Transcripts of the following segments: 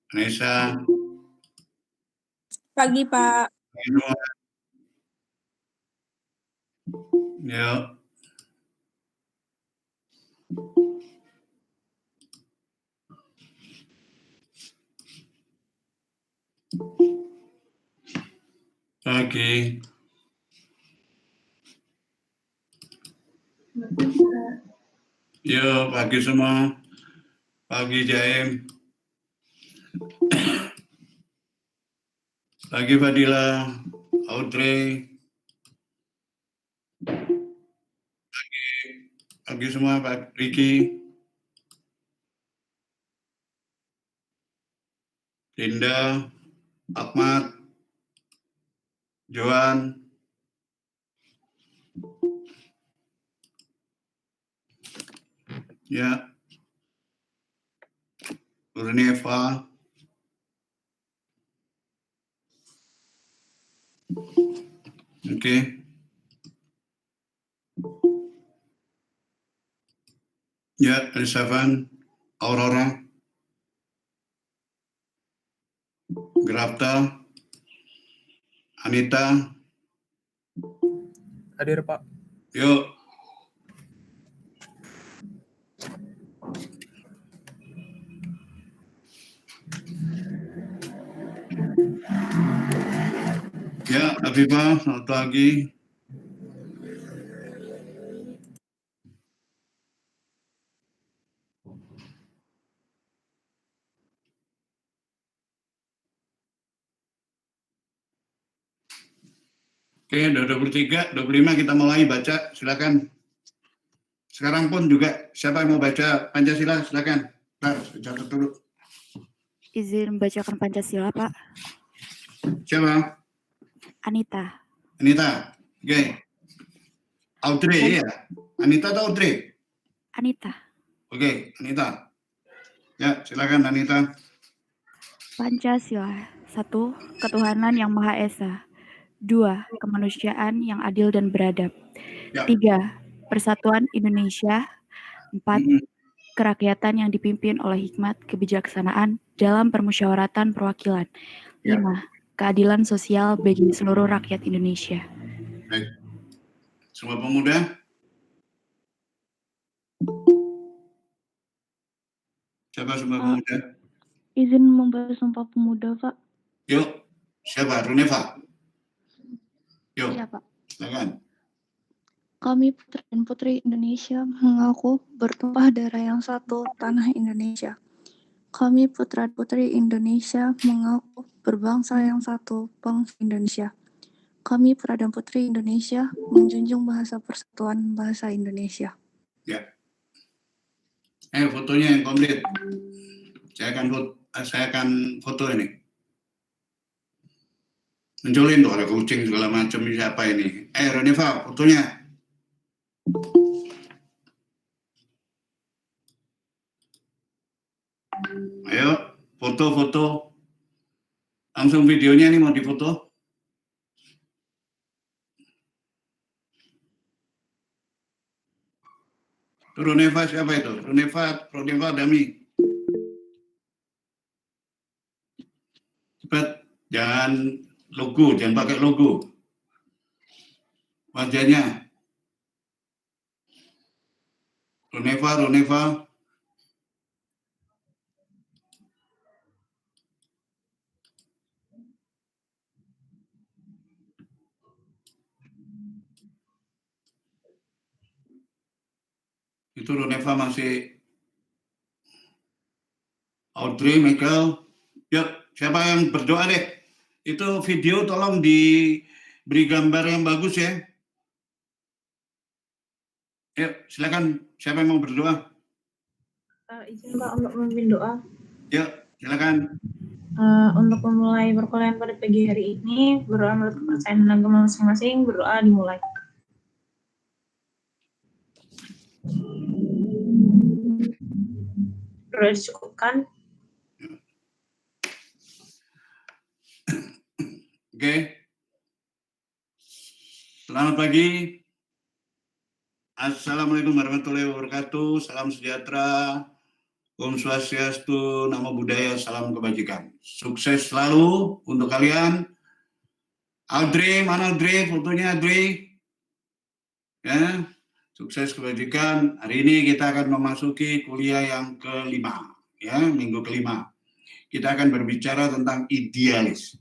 Vanessa. Pagi, Pak. Pagi semua. Yuk. Pagi. Yuk, pagi semua. Pagi Jaim. Pagi Fadila, Audrey. Pagi semua, Pak Riki. Linda, Ahmad, Joan. Ya. Nurnieva. Oke. Ya, Elizabeth, Aurora, Grafta, Anita. Hadir, Pak. Yuk. Ya, Afifah, selamat pagi. Oke, udah 23, 25 kita mulai baca, silakan. Sekarang pun juga siapa yang mau baca Pancasila, silakan. Nah, catat dulu. Izin membacakan Pancasila, Pak. Siapa? Anita. Anita. Oke. Audrey, ya? Anita atau Audrey? Anita. Oke, Anita. Ya, silakan Anita. Pancasila. 1. Ketuhanan yang Maha Esa. 2. Kemanusiaan yang adil dan beradab. Ya. 3. Persatuan Indonesia. 4. Kerakyatan yang dipimpin oleh hikmat kebijaksanaan dalam permusyawaratan perwakilan. 5. Keadilan sosial bagi seluruh rakyat Indonesia. Baik. Semua pemuda? Siapa semua pemuda? Izin membaca Sumpah Pemuda, Pak. Yuk. Siapa? Runeva? Yuk. Iya, Pak. Silakan. Kami putra dan putri Indonesia mengaku bertumpah darah yang satu, tanah Indonesia. Kami putra dan putri Indonesia mengaku berbangsa yang satu, bangsa Indonesia. Kami putra dan putri Indonesia menjunjung bahasa persatuan bahasa Indonesia. Ya. Fotonya yang komplit. Saya akan foto ini. Munculin tuh ada kucing segala macam, siapa ini? Runeva, fotonya. Ayo, foto-foto. Langsung videonya nih mau difoto. Runeva siapa itu? Runeva Dami. Cepat, jangan logo, jangan pakai logo. Wajahnya. Runeva. Itu Runeva masih. Audrey, Michael. Yuk, siapa yang berdoa deh? Itu video tolong diberi gambar yang bagus ya. Yuk, silakan. Siapa yang mau berdoa? Izin Pak untuk memimpin doa. Yuk, silakan. Untuk memulai perkuliahan pada pagi hari ini, berdoa menurut kepercayaan agama masing-masing, berdoa dimulai. Berdoa dicukupkan. Oke. Selamat pagi. Assalamualaikum warahmatullahi wabarakatuh. Salam sejahtera Om Swastiastu, Namo Buddhaya, salam kebajikan. Sukses selalu untuk kalian. Audrey, mana Audrey? Fotonya Audrey. Ya, sukses kebajikan. Hari ini kita akan memasuki kuliah yang kelima, ya, minggu kelima. Kita akan berbicara tentang idealis.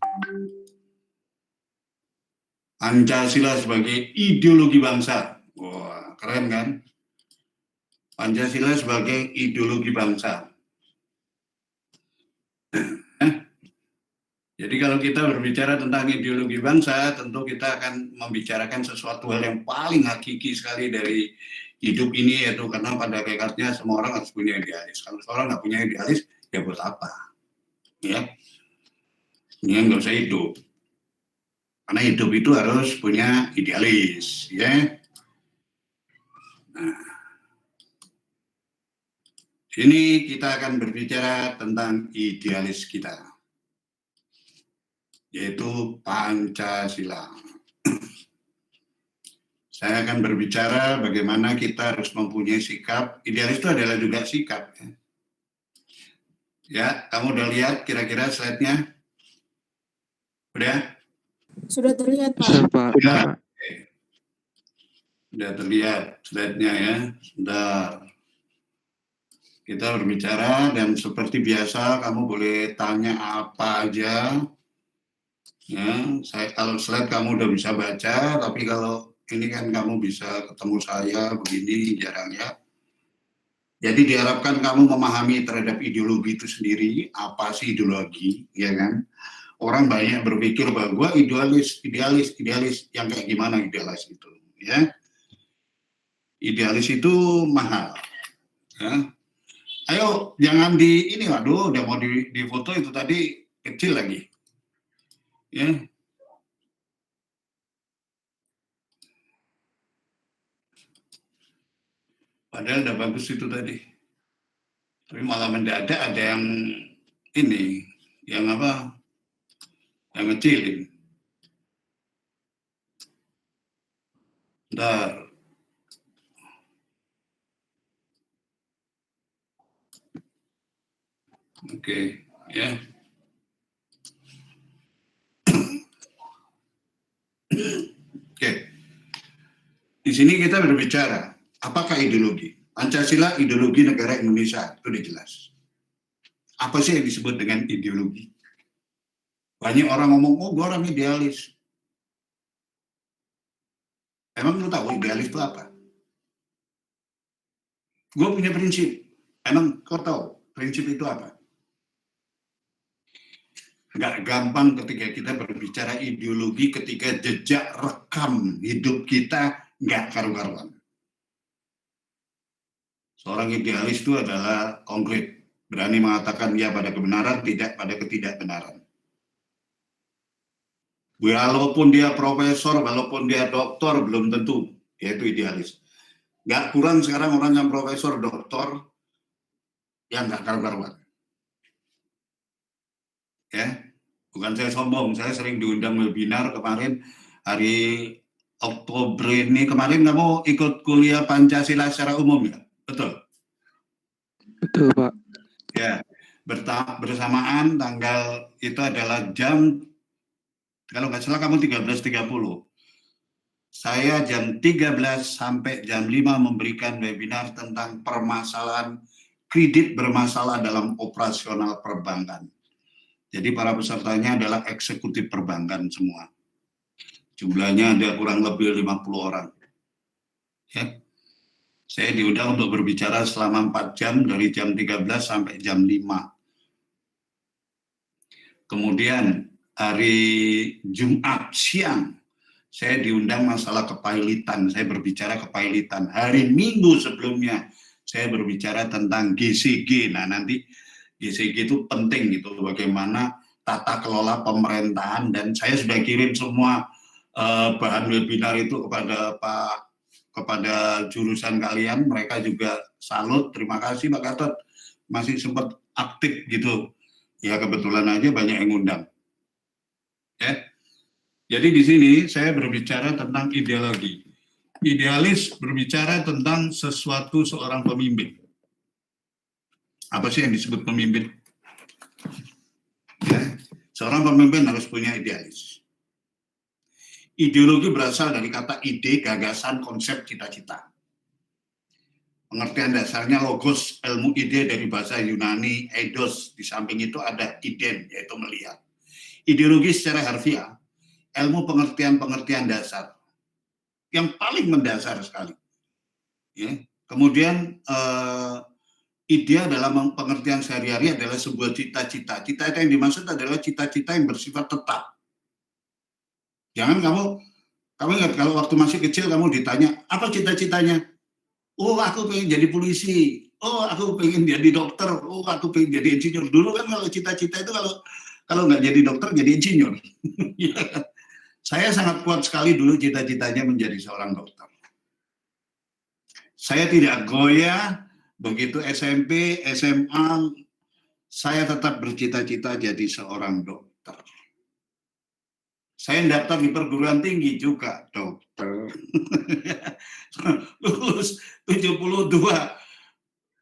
Pancasila sebagai ideologi bangsa. Wah, keren kan? Pancasila sebagai ideologi bangsa. Jadi kalau kita berbicara tentang ideologi bangsa, tentu kita akan membicarakan sesuatu hal yang paling hakiki sekali dari hidup ini, yaitu karena pada hakikatnya semua orang harus punya idealis. Kalau seorang nggak punya idealis, ya buat apa? Ya, ini nggak usah hidup. Karena hidup itu harus punya idealis, ya. Nah, sini kita akan berbicara tentang idealis kita, yaitu Pancasila. Saya akan berbicara bagaimana kita harus mempunyai sikap. Idealis itu adalah juga sikap. Ya, kamu udah lihat kira-kira slide-nya? Udah? Sudah terlihat, Pak. Sudah, Pak. Udah. Udah terlihat slide-nya ya. Sudah. Kita berbicara dan seperti biasa kamu boleh tanya apa aja. Ya, kalau slide kamu udah bisa baca, tapi kalau ini kan kamu bisa ketemu saya begini jarang ya. Jadi diharapkan kamu memahami terhadap ideologi itu sendiri, apa sih ideologi, ya kan? Orang banyak berpikir bahwa idealis, yang kayak gimana idealis itu, ya? Idealis itu mahal, ya. Ayo, jangan di ini, waduh, udah mau di foto itu tadi kecil lagi, ya. Padahal udah bagus itu tadi. Tapi malah mendadak ada yang ini, yang apa, yang ngecilin. Bentar. Oke, ya. Oke. Di sini kita berbicara, apakah ideologi? Pancasila ideologi negara Indonesia, itu udah jelas. Apa sih yang disebut dengan ideologi? Banyak orang ngomong, oh gue orang idealis. Emang lu tahu idealis itu apa? Gue punya prinsip. Emang kau tahu prinsip itu apa? Nggak gampang ketika kita berbicara ideologi ketika jejak rekam hidup kita nggak karu-karuan. Seorang idealis itu adalah konkret, berani mengatakan ya pada kebenaran, tidak pada ketidakbenaran. Walaupun dia profesor, walaupun dia doktor, belum tentu, yaitu idealis. Nggak kurang sekarang orang yang profesor, doktor, yang nggak karu-karuan. Ya, bukan saya sombong, saya sering diundang webinar kemarin, hari Oktober ini, kemarin kamu ikut kuliah Pancasila secara umum ya? Betul? Betul, Pak. Ya, bersamaan tanggal itu adalah jam, kalau nggak salah kamu 13.30. Saya jam 13 sampai jam 5 memberikan webinar tentang permasalahan kredit bermasalah dalam operasional perbankan. Jadi para pesertanya adalah eksekutif perbankan semua. Jumlahnya ada kurang lebih 50 orang. Ya. Saya diundang untuk berbicara selama 4 jam dari jam 13 sampai jam 5. Kemudian hari Jumat siang saya diundang masalah kepailitan. Saya berbicara kepailitan. Hari Minggu sebelumnya saya berbicara tentang GCG. Nah, nanti GCG itu penting gitu, bagaimana tata kelola pemerintahan, dan saya sudah kirim semua bahan webinar itu kepada jurusan kalian. Mereka juga salut, terima kasih Pak Gatot masih sempat aktif gitu. Ya kebetulan aja banyak yang ngundang. Ya. Jadi di sini saya berbicara tentang ideologi. Idealis berbicara tentang sesuatu seorang pemimpin. Apa sih yang disebut pemimpin? Ya, seorang pemimpin harus punya idealis. Ideologi berasal dari kata ide, gagasan, konsep, cita-cita. Pengertian dasarnya logos, ilmu ide dari bahasa Yunani, eidos. Di samping itu ada iden, yaitu melihat. Ideologi secara harfiah, ilmu pengertian-pengertian dasar. Yang paling mendasar sekali. Ya. Kemudian ide dalam pengertian sehari-hari adalah sebuah cita-cita. Cita-cita yang dimaksud adalah cita-cita yang bersifat tetap. Jangan kamu ingat kalau waktu masih kecil kamu ditanya, apa cita-citanya? Oh, aku pengen jadi polisi. Oh, aku pengen jadi dokter. Oh, aku pengen jadi insinyur. Dulu kan kalau cita-cita itu kalau nggak jadi dokter, jadi insinyur. Saya sangat kuat sekali dulu cita-citanya menjadi seorang dokter. Saya tidak goyah, begitu SMP, SMA, saya tetap bercita-cita jadi seorang dokter. Saya daftar di perguruan tinggi juga, dokter. Lulus 72.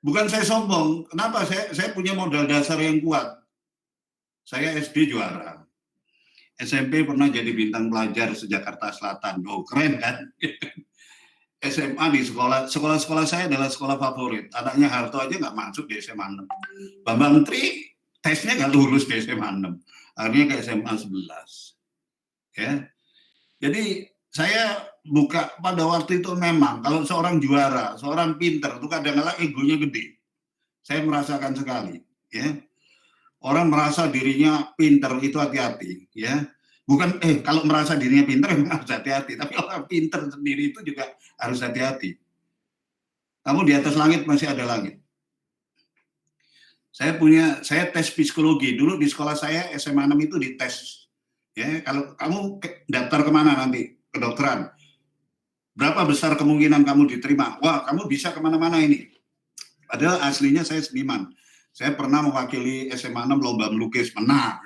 Bukan saya sombong, kenapa? Saya punya modal dasar yang kuat. Saya SD juara. SMP pernah jadi bintang pelajar se-Jakarta Selatan. Oh, keren kan? SMA di sekolah saya adalah sekolah favorit. Anaknya Harto aja nggak masuk di SMA 6. Bambang Tri tesnya nggak lulus di SMA 6. Akhirnya ke SMA 11. Ya. Jadi saya buka pada waktu itu memang kalau seorang juara, seorang pinter itu kadang-kadang egonya gede. Saya merasakan sekali, ya. Orang merasa dirinya pinter itu hati-hati, ya. Bukan kalau merasa dirinya pinter harus hati-hati, tapi orang pinter sendiri itu juga harus hati-hati. Kamu di atas langit masih ada langit. Saya tes psikologi dulu di sekolah saya SMA 6 itu dites. Ya, kalau kamu daftar kemana nanti? Kedokteran. Berapa besar kemungkinan kamu diterima? Wah, kamu bisa kemana-mana ini. Padahal aslinya saya seniman. Saya pernah mewakili SMA 6 lomba melukis, menang.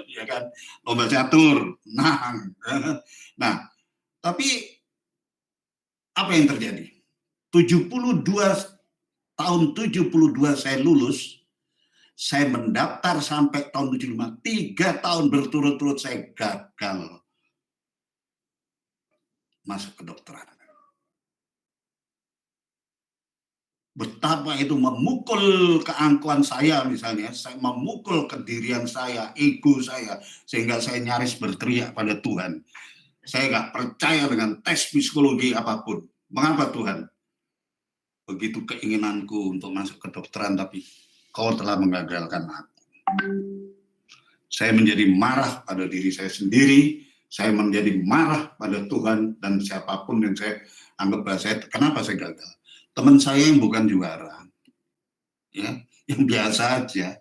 Ya kan? Lomba catur, menang. Nah, tapi apa yang terjadi? tahun 72 saya lulus, saya mendaftar sampai tahun 75, 3 tahun berturut-turut saya gagal masuk kedokteran. Betapa itu memukul keangkuhan saya misalnya, saya memukul kedirian saya, ego saya, sehingga saya nyaris berteriak pada Tuhan. Saya nggak percaya dengan tes psikologi apapun. Mengapa Tuhan? Begitu keinginanku untuk masuk kedokteran, tapi Kau telah menggagalkan aku. Saya menjadi marah pada diri saya sendiri, saya menjadi marah pada Tuhan dan siapapun yang saya anggap bahwa kenapa saya gagal. Teman saya yang bukan juara, ya, yang biasa aja,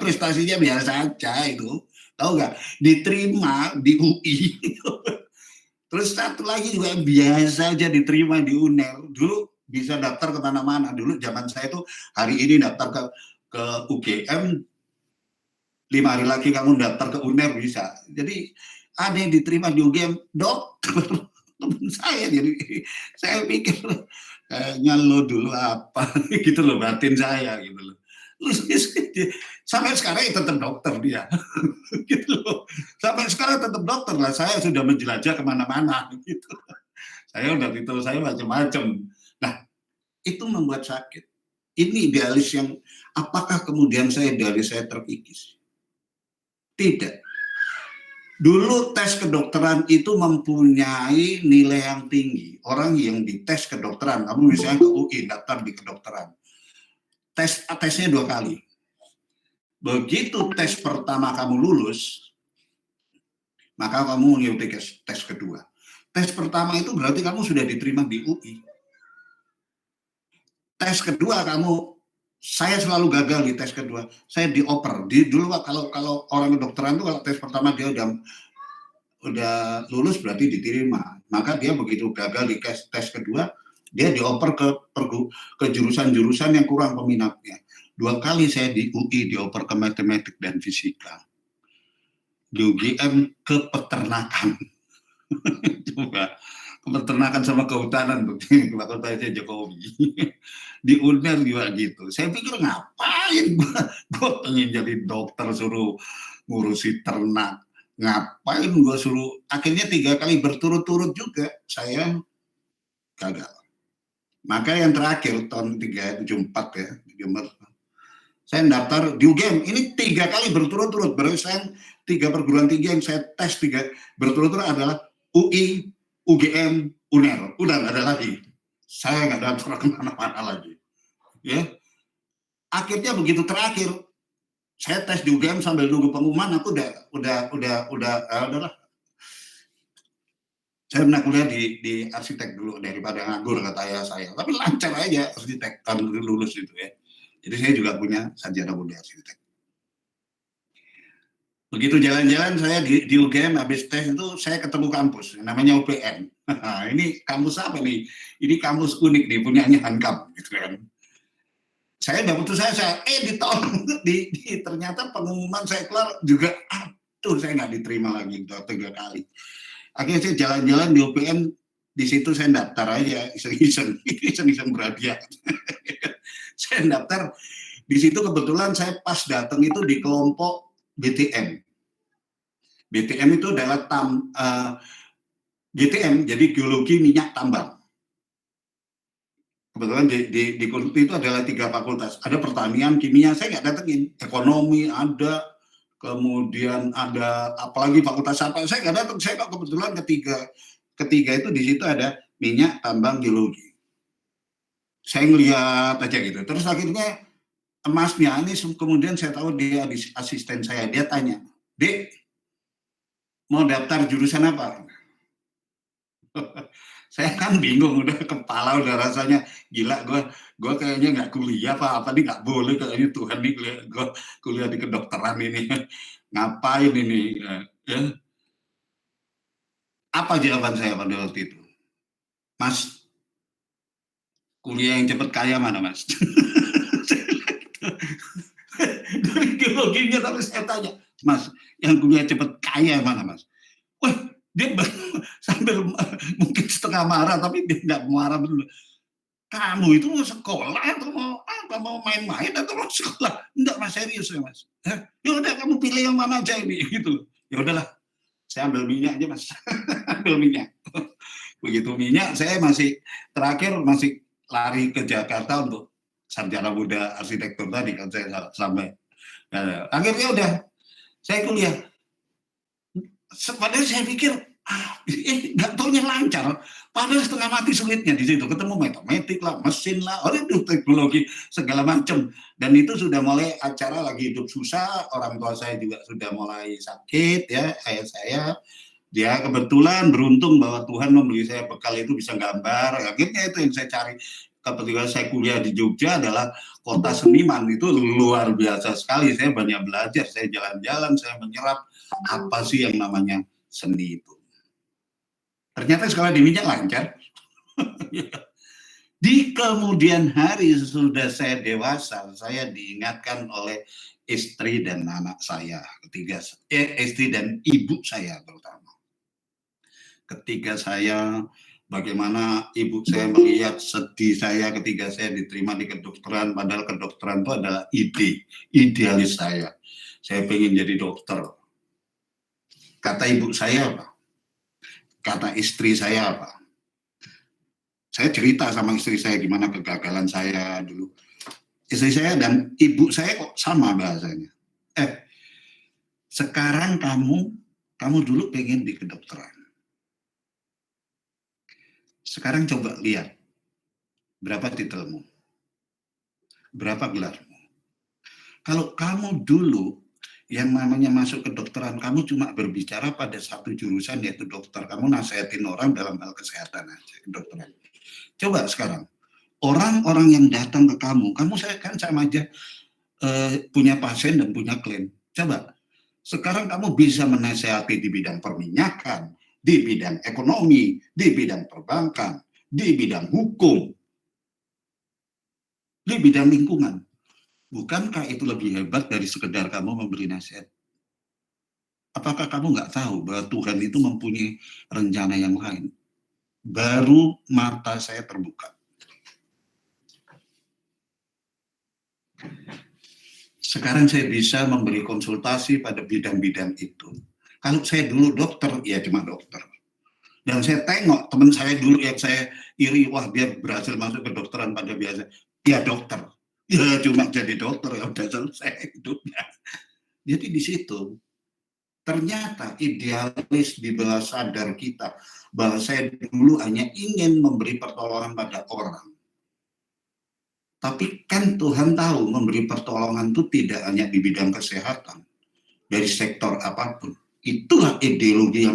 prestasinya biasa aja itu, tahu nggak? Diterima di UI. Terus satu lagi juga yang biasa aja diterima di UNER. Dulu bisa daftar kemana-mana. Dulu zaman saya itu hari ini daftar ke UGM, 5 hari lagi kamu daftar ke UNER bisa. Jadi ada yang diterima di UGM, dokter. Teman saya, jadi saya pikir kayaknya lo dulu apa gitu loh, batin saya gitu loh. Sampai sekarang tetap dokter dia. Gitu loh. Sampai sekarang tetap dokter lah, saya sudah menjelajah kemana-mana gitu. Saya udah titel saya macam-macam. Nah, itu membuat sakit. Ini idealis yang, apakah kemudian idealis saya terkikis? Tidak. Dulu tes kedokteran itu mempunyai nilai yang tinggi. Orang yang dites kedokteran, kamu misalnya ke UI, daftar di kedokteran. Tesnya 2 kali. Begitu tes pertama kamu lulus, maka kamu mengikuti tes kedua. Tes pertama itu berarti kamu sudah diterima di UI. Tes kedua saya selalu gagal di tes kedua. Saya dioper. Dulu kalau orang kedokteran itu kalau tes pertama dia udah lulus berarti diterima. Maka dia begitu gagal di tes kedua, dia dioper ke jurusan-jurusan yang kurang peminatnya. 2 kali saya di UI dioper ke matematik dan fisika. Di UGM ke peternakan. Coba. peternakan sama kehutanan begini fakultasnya Jokowi. Di UNER juga gitu. Saya pikir ngapain gue pengen jadi dokter suruh ngurusi ternak. Ngapain gue suruh, akhirnya 3 kali berturut-turut juga saya gagal. Maka yang terakhir tahun 374 ya, saya daftar di UGM. Ini 3 kali berturut-turut. Berarti saya 3 perguruan tinggi yang saya tes 3 berturut-turut adalah UI, UGM, UNER. Udah nggak ada lagi. Saya nggak daftar kemana-mana lagi. Ya, akhirnya begitu terakhir saya tes di UGM sambil nunggu pengumuman. Aku udahlah. Saya pernah kuliah di arsitek dulu daripada nganggur kata ayah saya. Tapi lancar aja arsitek kalau lulus itu ya. Jadi saya juga punya sarjana muda arsitek. Begitu jalan-jalan saya di UGM habis tes itu saya ketemu kampus namanya UPN. Ini kampus apa nih? Ini kampus unik nih, punyanya Hankam gitu kan. Saya udah putus asa, ternyata pengumuman saya keluar juga, aduh saya nggak diterima lagi, udah 3 kali. Akhirnya saya jalan-jalan di UPN, di situ saya daftar aja, iseng-iseng berhadiah. Saya daftar, di situ kebetulan saya pas datang itu di kelompok BTM. BTM itu adalah GTM, jadi geologi minyak tambang. Kebetulan di Kulti itu adalah 3 fakultas. Ada pertanian, kimia, saya nggak datengin. Ekonomi ada, kemudian ada apalagi fakultas apa, saya nggak datang. Saya kebetulan ketiga itu di situ ada minyak, tambang, geologi. Saya ngeliat aja gitu. Terus akhirnya emasnya ini kemudian saya tahu dia asisten saya. Dia tanya, "Dek, mau daftar jurusan apa?" Saya kan bingung, udah kepala udah rasanya gila, gue kayaknya nggak kuliah apa nih, nggak boleh kayaknya Tuhan nih gue kuliah di kedokteran ini, ngapain ini ya. Apa jawaban saya pada waktu itu? Mas, kuliah yang cepet kaya mana Mas? Dari geologinya tapi saya tanya, Mas, yang kuliah cepet kaya mana Mas? Wah, dia sambil mungkin setengah marah tapi dia nggak marah betul. Kamu itu mau sekolah atau mau main-main atau mau sekolah? Enggak Mas, serius ya Mas. Ya udah kamu pilih yang mana aja ini gitu. Ya udahlah, saya ambil minyak aja Mas. Ambil minyak. Begitu minyak saya terakhir masih lari ke Jakarta untuk sarjana muda arsitektur tadi kan saya sampai. Nah, akhirnya udah saya kuliah. Padahal saya pikir nggak taunya lancar, padahal setengah mati sulitnya di situ, ketemu matematik lah, mesin lah, itu teknologi segala macam, dan itu sudah mulai acara lagi hidup susah, orang tua saya juga sudah mulai sakit ya, ayah saya, dia kebetulan beruntung bahwa Tuhan memberi saya bekal itu bisa gambar, akhirnya itu yang saya cari. Kebetulan saya kuliah di Jogja adalah kota seniman, itu luar biasa sekali, saya banyak belajar, saya jalan-jalan, saya menyerap apa sih yang namanya seni itu. Ternyata sekolah di minyak lancar. Di kemudian hari sudah saya dewasa, saya diingatkan oleh istri dan anak saya, istri dan ibu saya terutama. Ketika saya, bagaimana ibu saya melihat sedih saya ketika saya diterima di kedokteran, padahal kedokteran itu adalah idealis saya. Saya pengen jadi dokter. Kata ibu saya apa? Kata istri saya apa? Saya cerita sama istri saya gimana kegagalan saya dulu. Istri saya dan ibu saya kok sama bahasanya. Sekarang kamu dulu pengen di kedokteran. Sekarang coba lihat, berapa titelmu? Berapa gelarmu? Kalau kamu dulu yang namanya masuk kedokteran, kamu cuma berbicara pada satu jurusan yaitu dokter. Kamu nasihatin orang dalam hal kesehatan aja, kedokteran. Coba sekarang, orang-orang yang datang ke kamu saya kan sama aja punya pasien dan punya klien. Coba, sekarang kamu bisa menasihati di bidang perminyakan, di bidang ekonomi, di bidang perbankan, di bidang hukum, di bidang lingkungan. Bukankah itu lebih hebat dari sekedar kamu memberi nasihat? Apakah kamu nggak tahu bahwa Tuhan itu mempunyai rencana yang lain? baru mata saya terbuka. Sekarang saya bisa memberi konsultasi pada bidang-bidang itu. Kalau saya dulu dokter, ya cuma dokter. Dan saya tengok teman saya dulu yang saya iri, wah dia berhasil masuk ke dokteran pada biasa. Ya dokter, ya cuma jadi dokter, ya udah selesai hidupnya. Jadi di situ ternyata idealis di bawah sadar kita bahwa saya dulu hanya ingin memberi pertolongan pada orang. Tapi kan Tuhan tahu memberi pertolongan itu tidak hanya di bidang kesehatan, dari sektor apapun. Itulah ideologi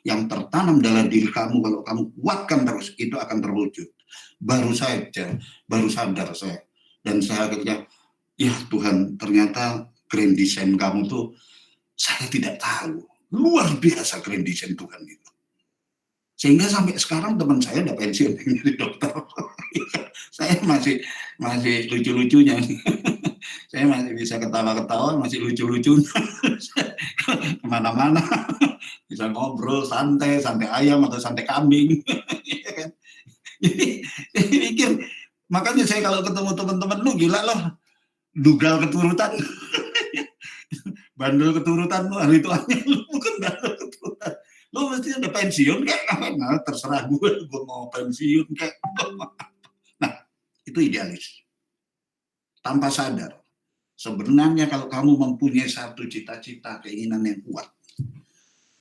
yang tertanam dalam diri kamu. Kalau kamu kuatkan terus, itu akan terwujud. Baru sadar saya. Dan saya akhirnya, ya Tuhan, ternyata grand design kamu tuh saya tidak tahu. Luar biasa grand design Tuhan itu. Sehingga sampai sekarang teman saya udah pensiun jadi dokter. Saya masih lucu-lucunya. Saya masih bisa ketawa-ketawa, masih lucu-lucunya. Kemana-mana. Bisa ngobrol santai ayam atau santai kambing. Jadi mikir, makanya saya kalau ketemu teman-teman, lu gila loh, dugal keturutan. Bandel keturutan lu, hari tuanya lu bukan bandel keturutan. Lu mesti udah pensiun kayak, nah, terserah gue mau pensiun kayak. Nah, itu idealis. Tanpa sadar. Sebenarnya kalau kamu mempunyai satu cita-cita, keinginan yang kuat,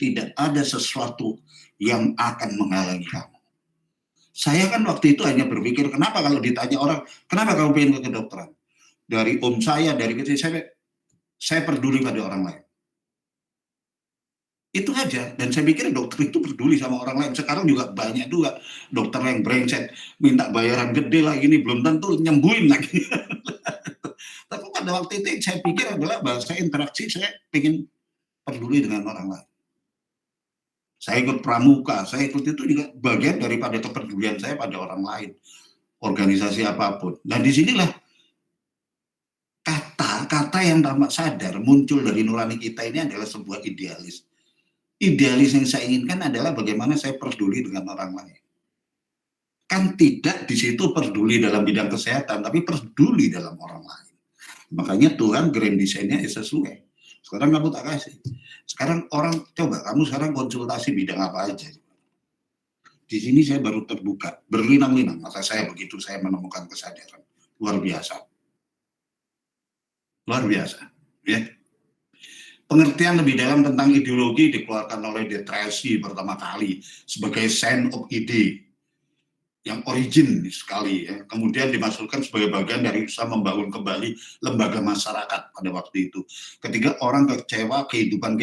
tidak ada sesuatu yang akan menghalangi kamu. Saya kan waktu itu hanya berpikir, kenapa kalau ditanya orang, kenapa kamu pengen ke kedokteran? Dari om saya, dari kecil, saya peduli pada orang lain. Itu aja, dan saya pikir dokter itu peduli sama orang lain. Sekarang juga banyak juga dokter yang brengsek, minta bayaran gede lagi, ini belum tentu nyembuhin lagi. Tapi pada waktu itu saya pikir adalah bahasa interaksi, saya ingin peduli dengan orang lain. Saya ikut pramuka, saya ikut itu juga bagian daripada kepedulian saya pada orang lain, organisasi apapun. Dan disinilah kata yang tanpa sadar muncul dari nurani kita ini adalah sebuah idealis. Idealis yang saya inginkan adalah bagaimana saya peduli dengan orang lain. Kan tidak di situ peduli dalam bidang kesehatan, tapi peduli dalam orang lain. Makanya Tuhan grand design-nya sesuai. Sekarang kamu tak kasih. Sekarang orang, coba kamu sekarang konsultasi bidang apa aja. Di sini saya baru terbuka, berlinang-linang mata saya begitu saya menemukan kesadaran. Luar biasa. Luar biasa. Ya. Pengertian lebih dalam tentang ideologi dikeluarkan oleh De Tracy pertama kali sebagai sign of ide yang origin sekali, ya. Kemudian dimasukkan sebagai bagian dari usaha membangun kembali lembaga masyarakat pada waktu itu. Ketika orang kecewa kehidupan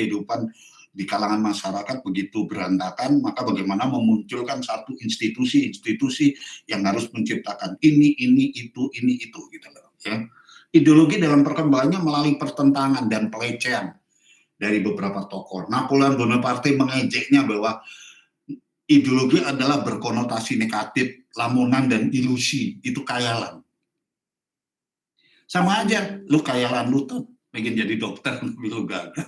di kalangan masyarakat begitu berantakan, maka bagaimana memunculkan satu institusi yang harus menciptakan ini itu gitu loh, ya. Ideologi dalam perkembangannya melalui pertentangan dan pelecehan dari beberapa tokoh. Napoleon Bonaparte mengejeknya bahwa ideologi adalah berkonotasi negatif, lamunan dan ilusi, itu khayalan. Sama aja, lu khayalan lu tuh pengen jadi dokter, lu gagal.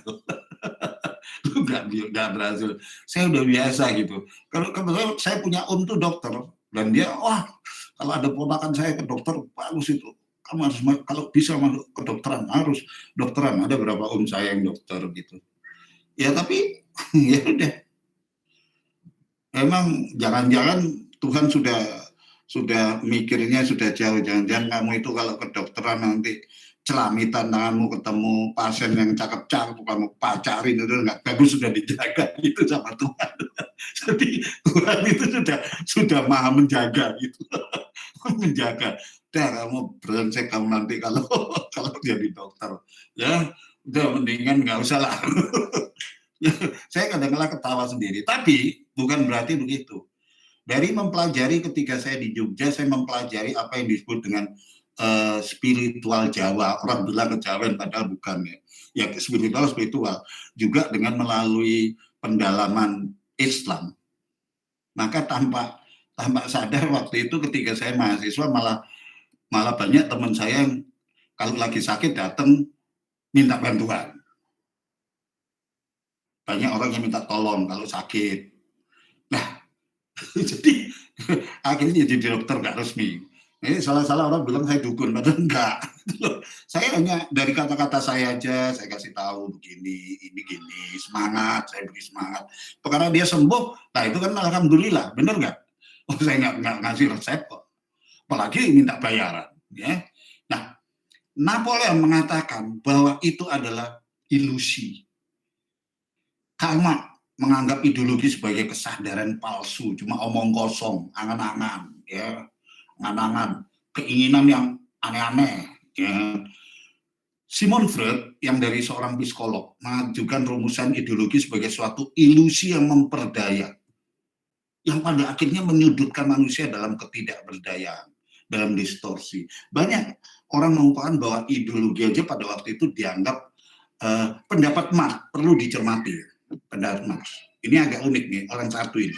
Lu gak berhasil. Saya udah biasa gitu. Kalau saya punya om tuh dokter, dan dia, wah kalau ada ponakan saya ke dokter, bagus itu. Kamu harus, kalau bisa masuk ke dokteran, harus dokteran. Ada berapa om saya yang dokter gitu. Ya tapi, ya udah. Emang jangan-jangan Tuhan sudah mikirnya sudah jauh, jangan-jangan kamu itu kalau kedokteran nanti celamitan tanganmu ketemu pasien yang cakep-cakep kamu pacarin itu nggak bagus, sudah dijaga itu sama Tuhan. Jadi Tuhan itu sudah maha menjaga gitu. Menjaga. Udah kamu brengsek kamu nanti kalau jadi dokter. Ya udah mendingan nggak usah lah. Saya kadang-kadang ketawa sendiri, tapi bukan berarti begitu. Dari mempelajari ketika saya di Jogja, saya mempelajari apa yang disebut dengan spiritual Jawa. Orang bilang kejawen, padahal bukan ya. Ya spiritual juga dengan melalui pendalaman Islam. Maka tanpa sadar waktu itu ketika saya mahasiswa malah banyak teman saya yang kalau lagi sakit datang minta bantuan. Banyak orang yang minta tolong kalau sakit. Nah, Jadi akhirnya jadi dokter nggak resmi. Ini salah-salah orang bilang saya dukun, padahal enggak. Saya hanya dari kata-kata saya aja, saya kasih tahu begini, ini gini, semangat, saya beri semangat. Karena dia sembuh, nah itu kan alhamdulillah, bener nggak? Oh, saya nggak ngasih resep kok, apalagi minta bayaran. Ya. Nah, Napoleon mengatakan bahwa itu adalah ilusi. Karma menganggap ideologi sebagai kesadaran palsu, cuma omong kosong, angan-angan, ya. Angan-angan, keinginan yang aneh-aneh. Ya. Sigmund Freud yang dari seorang psikolog mengajukan rumusan ideologi sebagai suatu ilusi yang memperdaya, yang pada akhirnya menyudutkan manusia dalam ketidakberdayaan, dalam distorsi. Banyak orang mengungkapkan bahwa ideologi aja pada waktu itu dianggap pendapat Marx perlu dicermati. Pendapat Marx ini agak unik nih, orang satu ini.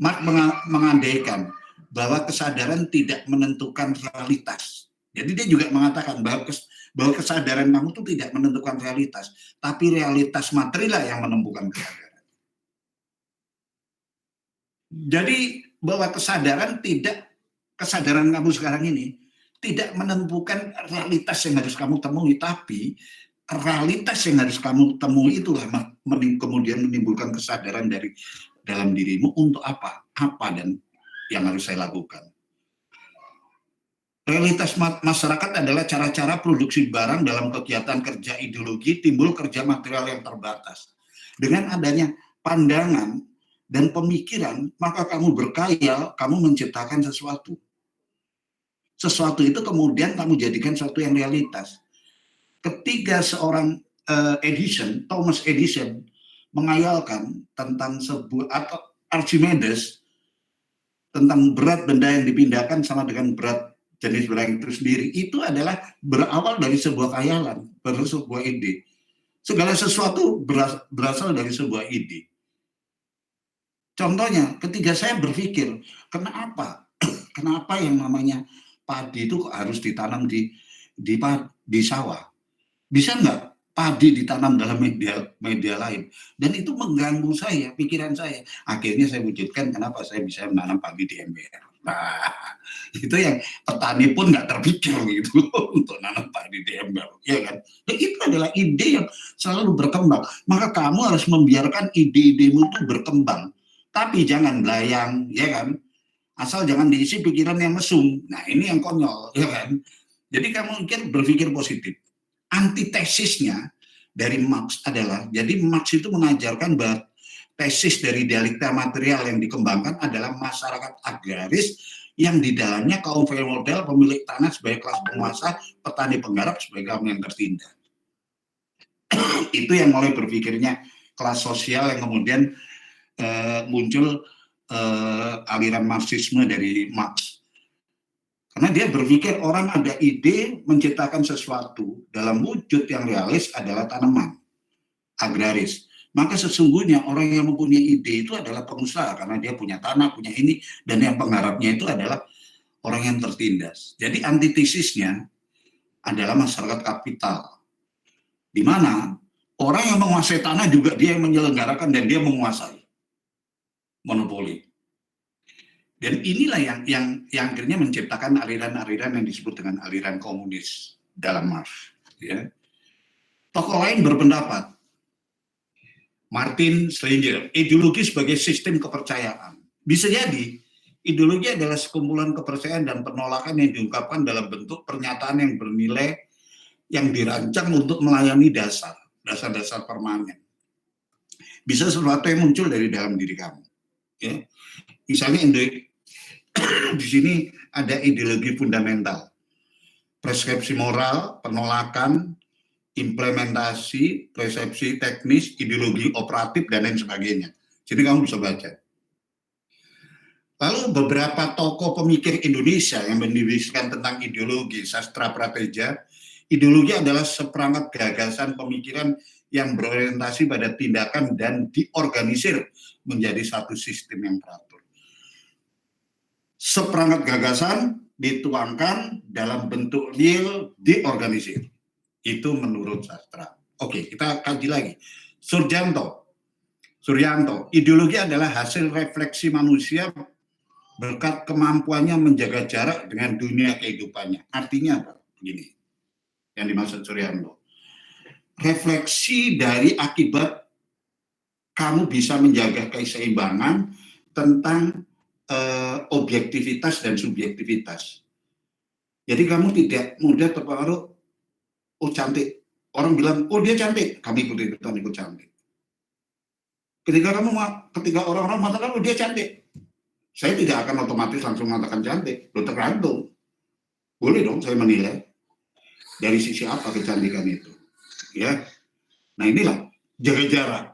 Marx mengandaikan bahwa kesadaran tidak menentukan realitas. Jadi dia juga mengatakan bahwa kesadaran kamu itu tidak menentukan realitas, tapi realitas material yang menentukan kesadaran. Jadi bahwa kesadaran kamu sekarang ini tidak menentukan realitas yang harus kamu temui, tapi realitas yang harus kamu temui itulah kemudian menimbulkan kesadaran dari dalam dirimu untuk apa dan yang harus saya lakukan. Realitas masyarakat adalah cara-cara produksi barang dalam kegiatan kerja ideologi, timbul kerja material yang terbatas. Dengan adanya pandangan dan pemikiran, maka kamu berkhayal, kamu menciptakan sesuatu. Sesuatu itu kemudian kamu jadikan sesuatu yang realitas. Ketika seorang Thomas Edison, mengayalkan tentang sebuah, atau Archimedes, tentang berat benda yang dipindahkan sama dengan berat jenis barang itu sendiri, itu adalah berawal dari sebuah khayalan, dari sebuah ide. Segala sesuatu berasal dari sebuah ide. Contohnya, ketika saya berpikir, kenapa yang namanya padi itu harus ditanam di sawah? Bisa nggak padi ditanam dalam media lain? Dan itu mengganggu saya, pikiran saya. Akhirnya saya wujudkan kenapa saya bisa menanam padi di ember. Nah, itu yang petani pun nggak terpikir gitu untuk nanam padi di ember, ya kan? Dan itu adalah ide yang selalu berkembang. Maka kamu harus membiarkan ide-idemu itu berkembang, tapi jangan belayang, ya kan? Asal jangan diisi pikiran yang mesum. Nah, ini yang konyol, ya kan? Jadi kamu mungkin berpikir positif. Antitesisnya dari Marx adalah, jadi Marx itu mengajarkan bahwa tesis dari dialektika material yang dikembangkan adalah masyarakat agraris yang di dalamnya kaum feodal, pemilik tanah sebagai kelas penguasa, petani penggarap sebagai kaum yang tertindas. Itu yang mulai berpikirnya kelas sosial yang kemudian muncul aliran Marxisme dari Marx. Karena dia berpikir orang ada ide menciptakan sesuatu dalam wujud yang realis adalah tanaman agraris. Maka sesungguhnya orang yang mempunyai ide itu adalah pengusaha karena dia punya tanah, punya ini, dan yang penggarapnya itu adalah orang yang tertindas. Jadi antitesisnya adalah masyarakat kapital, di mana orang yang menguasai tanah juga dia yang menyelenggarakan dan dia menguasai monopoli. Dan inilah yang akhirnya menciptakan aliran-aliran yang disebut dengan aliran komunis dalam Marx. Ya. Tokoh lain berpendapat, Martin Schleyer, ideologi sebagai sistem kepercayaan. Bisa jadi ideologi adalah sekumpulan kepercayaan dan penolakan yang diungkapkan dalam bentuk pernyataan yang bernilai yang dirancang untuk melayani dasar-dasar permanen. Bisa sesuatu yang muncul dari dalam diri kamu. Ya. Misalnya di sini ada ideologi fundamental, persepsi moral, penolakan, implementasi, persepsi teknis, ideologi operatif, dan lain sebagainya. Jadi kamu bisa baca. Lalu beberapa tokoh pemikir Indonesia yang menuliskan tentang ideologi, sastra prateja, ideologi adalah seperangkat gagasan pemikiran yang berorientasi pada tindakan dan diorganisir menjadi satu sistem yang teratur. Seperangkat gagasan dituangkan dalam bentuk real diorganisir. Itu menurut sastra. Oke, kita kaji lagi. Surjanto, Suryanto, ideologi adalah hasil refleksi manusia berkat kemampuannya menjaga jarak dengan dunia kehidupannya. Artinya apa? Begini, yang dimaksud Suryanto. Refleksi dari akibat kamu bisa menjaga keseimbangan tentang objektivitas dan subjektivitas. Jadi kamu tidak mudah terpengaruh, oh cantik. Orang bilang, oh dia cantik, kami ikut cantik. Ketika orang-orang mengatakan, oh dia cantik, saya tidak akan otomatis langsung mengatakan cantik. Loh, tergantung. Boleh dong saya menilai dari sisi apa kecantikan itu. Ya, nah inilah jaga jarak.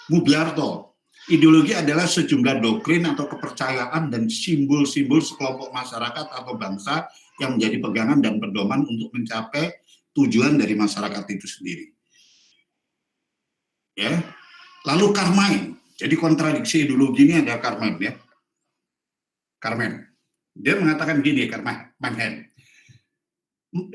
Mubiarto, ideologi adalah sejumlah doktrin atau kepercayaan dan simbol-simbol sekelompok masyarakat atau bangsa yang menjadi pegangan dan pedoman untuk mencapai tujuan dari masyarakat itu sendiri. Ya, lalu Carmen, jadi kontradiksi ideologi ini ada Carmen ya. Carmen, dia mengatakan gini, Carmen,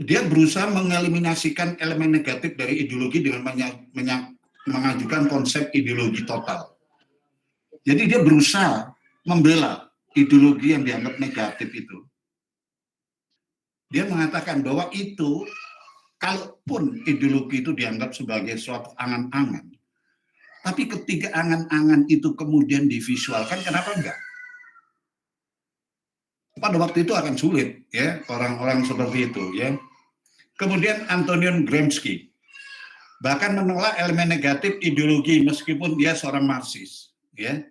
dia berusaha mengeliminasikan elemen negatif dari ideologi dengan mengajukan konsep ideologi total. Jadi dia berusaha membela ideologi yang dianggap negatif itu. Dia mengatakan bahwa itu, kalaupun ideologi itu dianggap sebagai suatu angan-angan, tapi ketika angan-angan itu kemudian divisualkan, kenapa enggak? Pada waktu itu akan sulit, ya, orang-orang seperti itu, ya. Kemudian Antonion Gramsci bahkan menolak elemen negatif ideologi meskipun dia seorang Marxis, ya.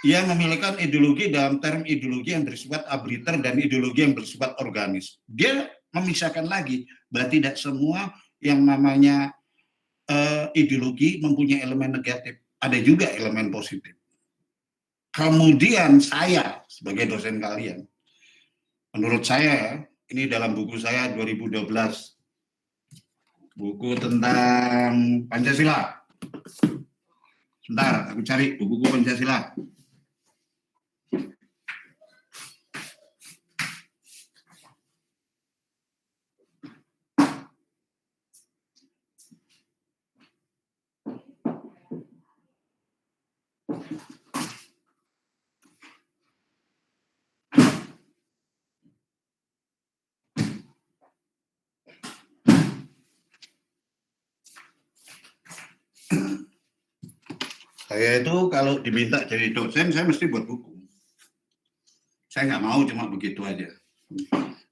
Ia memiliki ideologi dalam term ideologi yang bersifat arbitrary dan ideologi yang bersifat organis. Dia memisahkan lagi bahwa tidak semua yang namanya ideologi mempunyai elemen negatif, ada juga elemen positif. Kemudian saya sebagai dosen kalian, menurut saya, ini dalam buku saya 2012, buku tentang Pancasila. Sebentar, aku cari buku Pancasila. Saya itu kalau diminta jadi dosen, saya mesti buat buku. Saya nggak mau cuma begitu aja.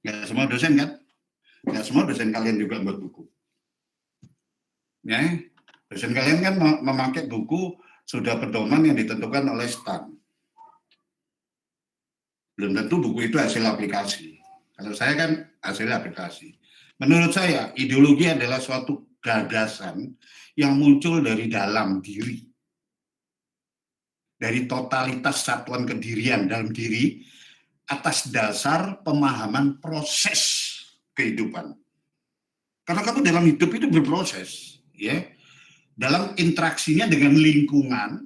Nggak semua dosen kan? Nggak semua dosen kalian juga buat buku. Ya, dosen kalian kan memakai buku sudah pedoman yang ditentukan oleh STAN. Belum tentu buku itu hasil aplikasi. Kalau saya kan hasil aplikasi. Menurut saya, ideologi adalah suatu gagasan yang muncul dari dalam diri. Dari totalitas satuan kedirian dalam diri atas dasar pemahaman proses kehidupan. Karena kamu dalam hidup itu berproses, ya, dalam interaksinya dengan lingkungan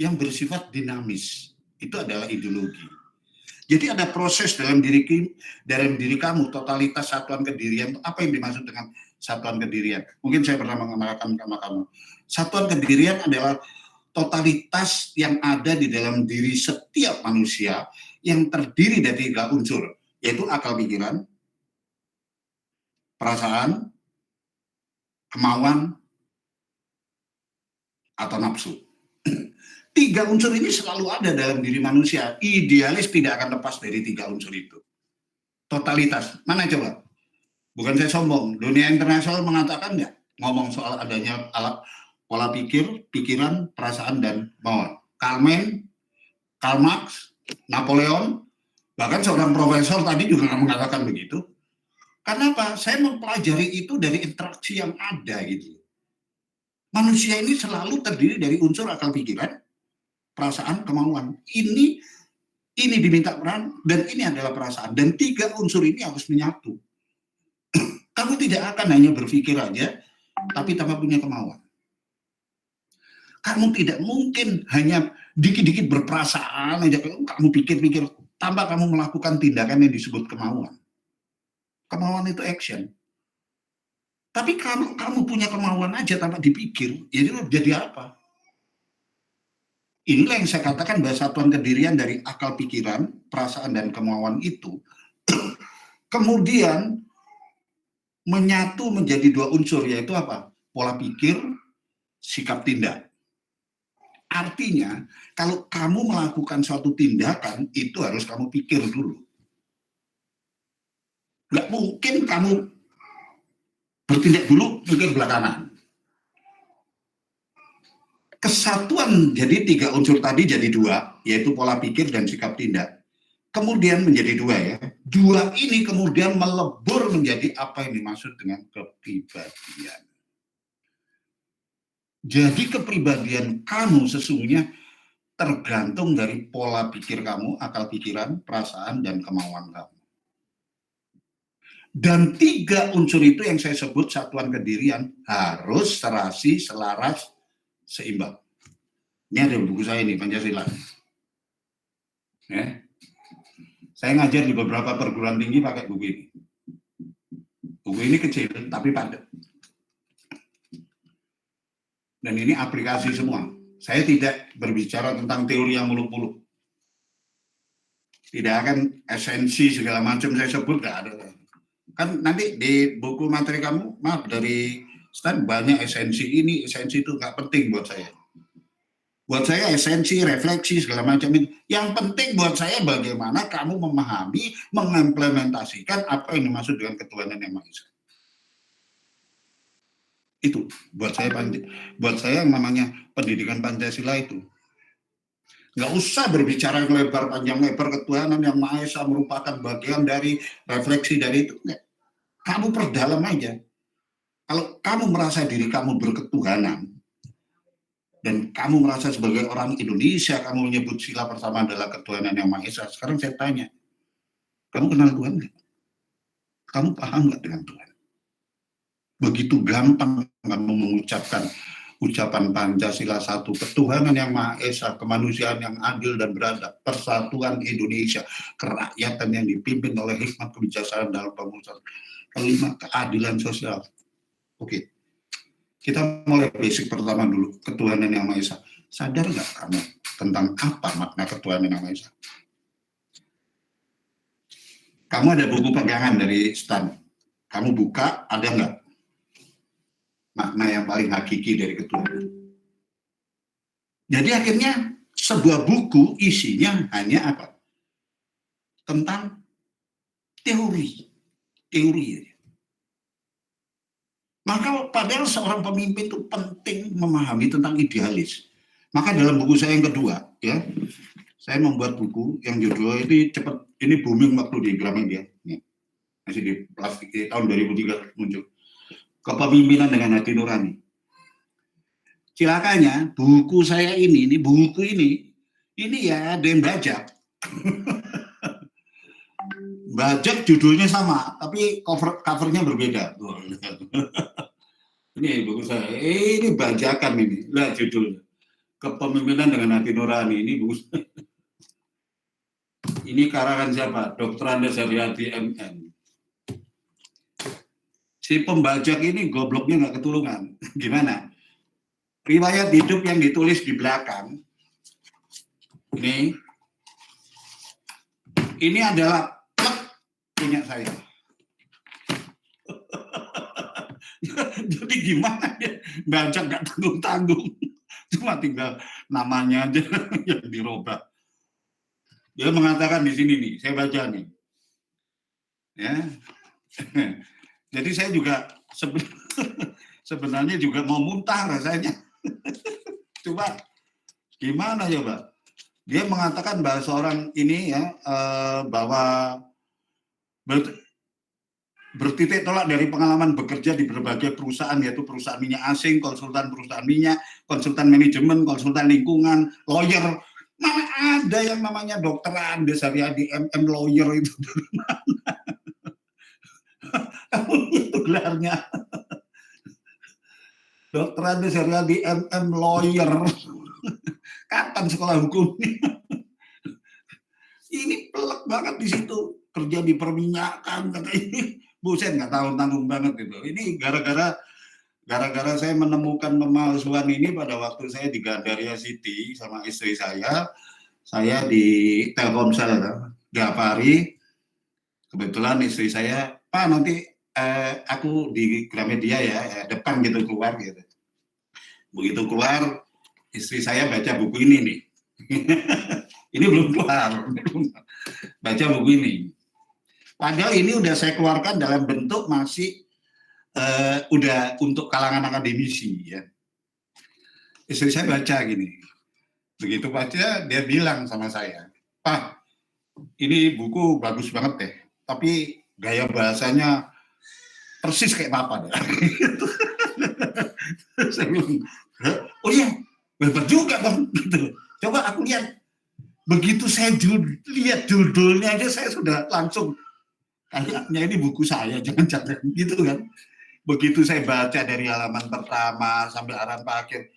yang bersifat dinamis. Itu adalah ideologi. Jadi ada proses dalam diri kamu, totalitas satuan kedirian. Apa yang dimaksud dengan satuan kedirian? Mungkin saya pernah mengatakan sama kamu. Satuan kedirian adalah totalitas yang ada di dalam diri setiap manusia yang terdiri dari 3 unsur, yaitu akal pikiran, perasaan, kemauan, atau nafsu. 3 unsur ini selalu ada dalam diri manusia. Idealis tidak akan lepas dari 3 unsur itu. Totalitas. Mana coba? Bukan saya sombong. Dunia internasional mengatakan nggak? Ngomong soal adanya alat pola pikir, pikiran, perasaan, dan kemauan. Karl Marx, Napoleon, bahkan seorang profesor tadi juga mengatakan begitu. Karena apa? Saya mempelajari itu dari interaksi yang ada gitu. Manusia ini selalu terdiri dari unsur akal pikiran, perasaan, kemauan. Ini diminta peran dan ini adalah perasaan. Dan 3 unsur ini harus menyatu. Kamu tidak akan hanya berpikir aja, tapi tanpa punya kemauan. Kamu tidak mungkin hanya dikit-dikit berperasaan aja, kamu pikir-pikir, tanpa kamu melakukan tindakan yang disebut kemauan. Kemauan itu action. Tapi kamu punya kemauan aja tanpa dipikir, jadi apa? Inilah yang saya katakan bahwa satuan kedirian dari akal pikiran, perasaan, dan kemauan itu kemudian menyatu menjadi dua unsur, yaitu apa? Pola pikir, sikap tindak. Artinya, kalau kamu melakukan suatu tindakan, itu harus kamu pikir dulu. Nggak mungkin kamu bertindak dulu, mikir belakangan. Kesatuan jadi 3 unsur tadi jadi 2, yaitu pola pikir dan sikap tindak. Kemudian menjadi 2 ya. 2 ini kemudian melebur menjadi apa yang dimaksud dengan kepribadian. Jadi kepribadian kamu sesungguhnya tergantung dari pola pikir kamu, akal pikiran, perasaan, dan kemauan kamu. Dan 3 unsur itu yang saya sebut satuan kedirian harus serasi, selaras, seimbang. Ini ada buku saya nih, Pancasila. Ya. Saya ngajar di beberapa perguruan tinggi pakai buku ini. Buku ini kecil, tapi padat. Dan ini aplikasi semua. Saya tidak berbicara tentang teori yang muluk-muluk. Tidak akan esensi segala macam saya sebut, nggak ada. Kan nanti di buku materi kamu, maaf, dari Stan banyak esensi ini, esensi itu nggak penting buat saya. Buat saya esensi, refleksi, segala macam itu. Yang penting buat saya bagaimana kamu memahami, mengimplementasikan apa yang dimaksud dengan ketuhanan yang Maha Esa. Itu buat saya yang namanya pendidikan Pancasila itu. Nggak usah berbicara lebar panjang lebar ketuhanan yang Maha Esa merupakan bagian dari refleksi dari itu. Nggak. Kamu perdalam aja. Kalau kamu merasa diri kamu berketuhanan dan kamu merasa sebagai orang Indonesia, kamu menyebut sila pertama adalah ketuhanan yang Maha Esa. Sekarang saya tanya, kamu kenal Tuhan nggak? Kamu paham nggak dengan Tuhan? Begitu gampang kamu mengucapkan ucapan Pancasila 1, ketuhanan yang Maha Esa, kemanusiaan yang adil dan beradab, persatuan Indonesia, kerakyatan yang dipimpin oleh hikmat kebijaksanaan dalam pengurusan, kelima keadilan sosial. Oke, kita mulai basic pertama dulu, ketuhanan yang Maha Esa. Sadar nggak kamu tentang apa makna ketuhanan yang Maha Esa? Kamu ada buku pegangan dari Stan, kamu buka, ada nggak makna yang paling hakiki dari ketuhanan? Jadi akhirnya sebuah buku isinya hanya apa? Tentang teori. Maka padahal seorang pemimpin itu penting memahami tentang idealis. Maka dalam buku saya yang kedua, ya, saya membuat buku yang judulnya ini cepat, ini booming waktu di Gramedia, ya, masih di plastik di tahun 2003 muncul. Kepemimpinan dengan Hati Nurani. Cilakanya buku saya ini buku ini ya ada yang bajak. Bajak judulnya sama, tapi covernya berbeda. Ini buku saya, ini bajakan ini, lihat judulnya. Kepemimpinan dengan Hati Nurani, ini buku. Ini karangan siapa? Dr. Andes Haryadi MN. Si pembajak ini gobloknya nggak ketulungan. Gimana? Riwayat hidup yang ditulis di belakang, ini adalah punya saya. Jadi gimana ya? Bajak nggak tanggung-tanggung. Cuma tinggal namanya aja yang dirubah. Dia mengatakan di sini nih, saya baca nih. Ya. Jadi saya juga sebenarnya juga mau muntah rasanya. Coba gimana coba? Dia mengatakan bahwa seorang ini ya bahwa bertitik tolak dari pengalaman bekerja di berbagai perusahaan, yaitu perusahaan minyak asing, konsultan perusahaan minyak, konsultan manajemen, konsultan lingkungan, lawyer. Mana ada yang namanya Dr. Andes Haryadi MM lawyer itu dari mana? Itu gelarnya. Dr. Andes Haryadi MM lawyer. Kapan sekolah hukumnya? Ini pelek banget di situ. Kerja di perminyakan, kata ini. Buset, nggak tahu tanggung banget gitu. Ini gara-gara gara-gara saya menemukan pemalsuan ini pada waktu saya di Gandaria City sama istri saya di Telkomsel, tiap hari. Kebetulan istri saya, Pak nanti aku di Gramedia ya, depan gitu keluar gitu. Begitu keluar, istri saya baca buku ini nih. Ini belum keluar, baca buku ini. Padahal ini udah saya keluarkan dalam bentuk masih udah untuk kalangan akademisi ya. Istri saya baca gini. Begitu baca, dia bilang sama saya, Pak, ini buku bagus banget deh, tapi gaya bahasanya persis kayak Papa deh. Saya bilang, oh iya, hebat juga Bang. Gitu. Coba aku lihat. Begitu saya lihat judulnya aja, saya sudah langsung, kayaknya ini buku saya, jangan-jangan gitu kan. Begitu saya baca dari halaman pertama sampai halaman akhir,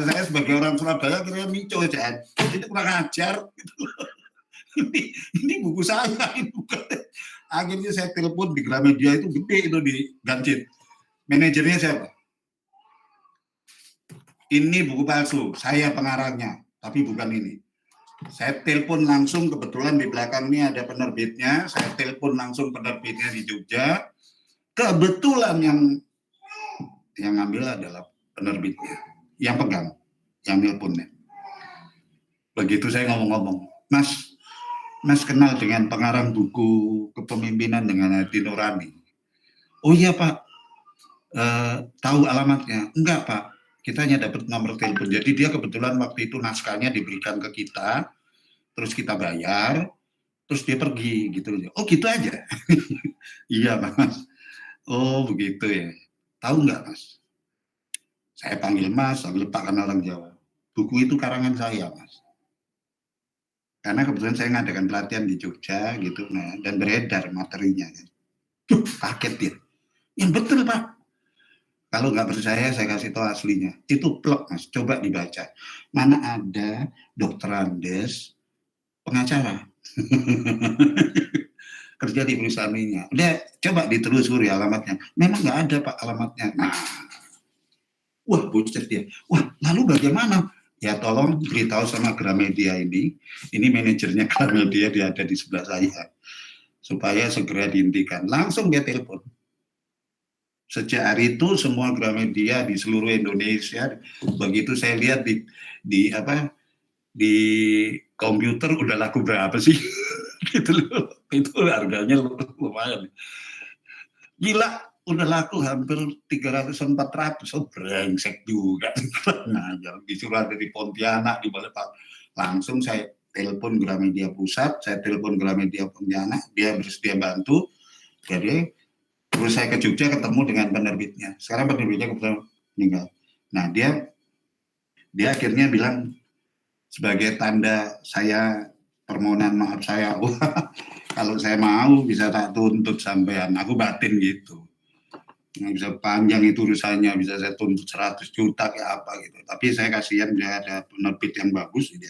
saya sebagai orang Surabaya kira mico aja, ini kurang ajar. Gitu. Ini buku saya, ini bukan. Akhirnya saya telepon di Gramedia itu gede itu di Gancit. Manajernya siapa? Ini buku palsu, saya pengarangnya, tapi bukan ini. Saya telepon langsung, kebetulan di belakang ini ada penerbitnya, saya telepon langsung penerbitnya di Jogja. Kebetulan yang ngambil adalah penerbitnya, yang pegang, yang nelponnya. Begitu saya ngomong-ngomong, Mas kenal dengan pengarang buku Kepemimpinan dengan Hati Nurani? Oh iya Pak, tahu alamatnya? Enggak Pak, kita hanya dapat nomor telepon. Jadi dia kebetulan waktu itu naskahnya diberikan ke kita, terus kita bayar, terus dia pergi gitu. Oh gitu aja? Iya Mas. Oh begitu ya. Tahu nggak Mas? Saya panggil Mas, panggil Pak karena orang Jawa. Buku itu karangan saya Mas. Karena kebetulan saya ngadakan pelatihan di Jogja gitu, nah, dan beredar materinya. Kaget dia. Yang betul Pak. Kalau nggak percaya saya kasih tahu aslinya. Itu plek Mas, coba dibaca. Mana ada dokter Andes pengacara. Kerja di perusahaan ini. Udah coba ditelusuri alamatnya. Memang nggak ada Pak alamatnya. Nah, wah bucet dia. Wah lalu bagaimana? Ya tolong beritahu sama Gramedia ini manajernya Gramedia, dia ada di sebelah saya, supaya segera dihentikan. Langsung dia telepon. Sejak hari itu semua Gramedia di seluruh Indonesia, begitu saya lihat di komputer udah laku berapa sih? Gitu loh. Itu harganya lumayan. Gila, udah laku hampir 300-400, oh brengsek juga. Nah, disuruh dari Pontianak di Balikpapan. Langsung saya telepon Gramedia Pusat, saya telepon Gramedia Pontianak, dia bersedia bantu. Jadi terus saya ke Jogja ketemu dengan penerbitnya. Sekarang penerbitnya kebetulan meninggal. Nah, dia akhirnya bilang sebagai tanda saya permohonan maaf saya, wah kalau saya mau bisa tak tuntut sampean, aku batin gitu. Nggak bisa panjang itu urusannya, bisa saya tuntut 100 juta kayak apa gitu. Tapi saya kasihan dia ada penerbit yang bagus. Gitu.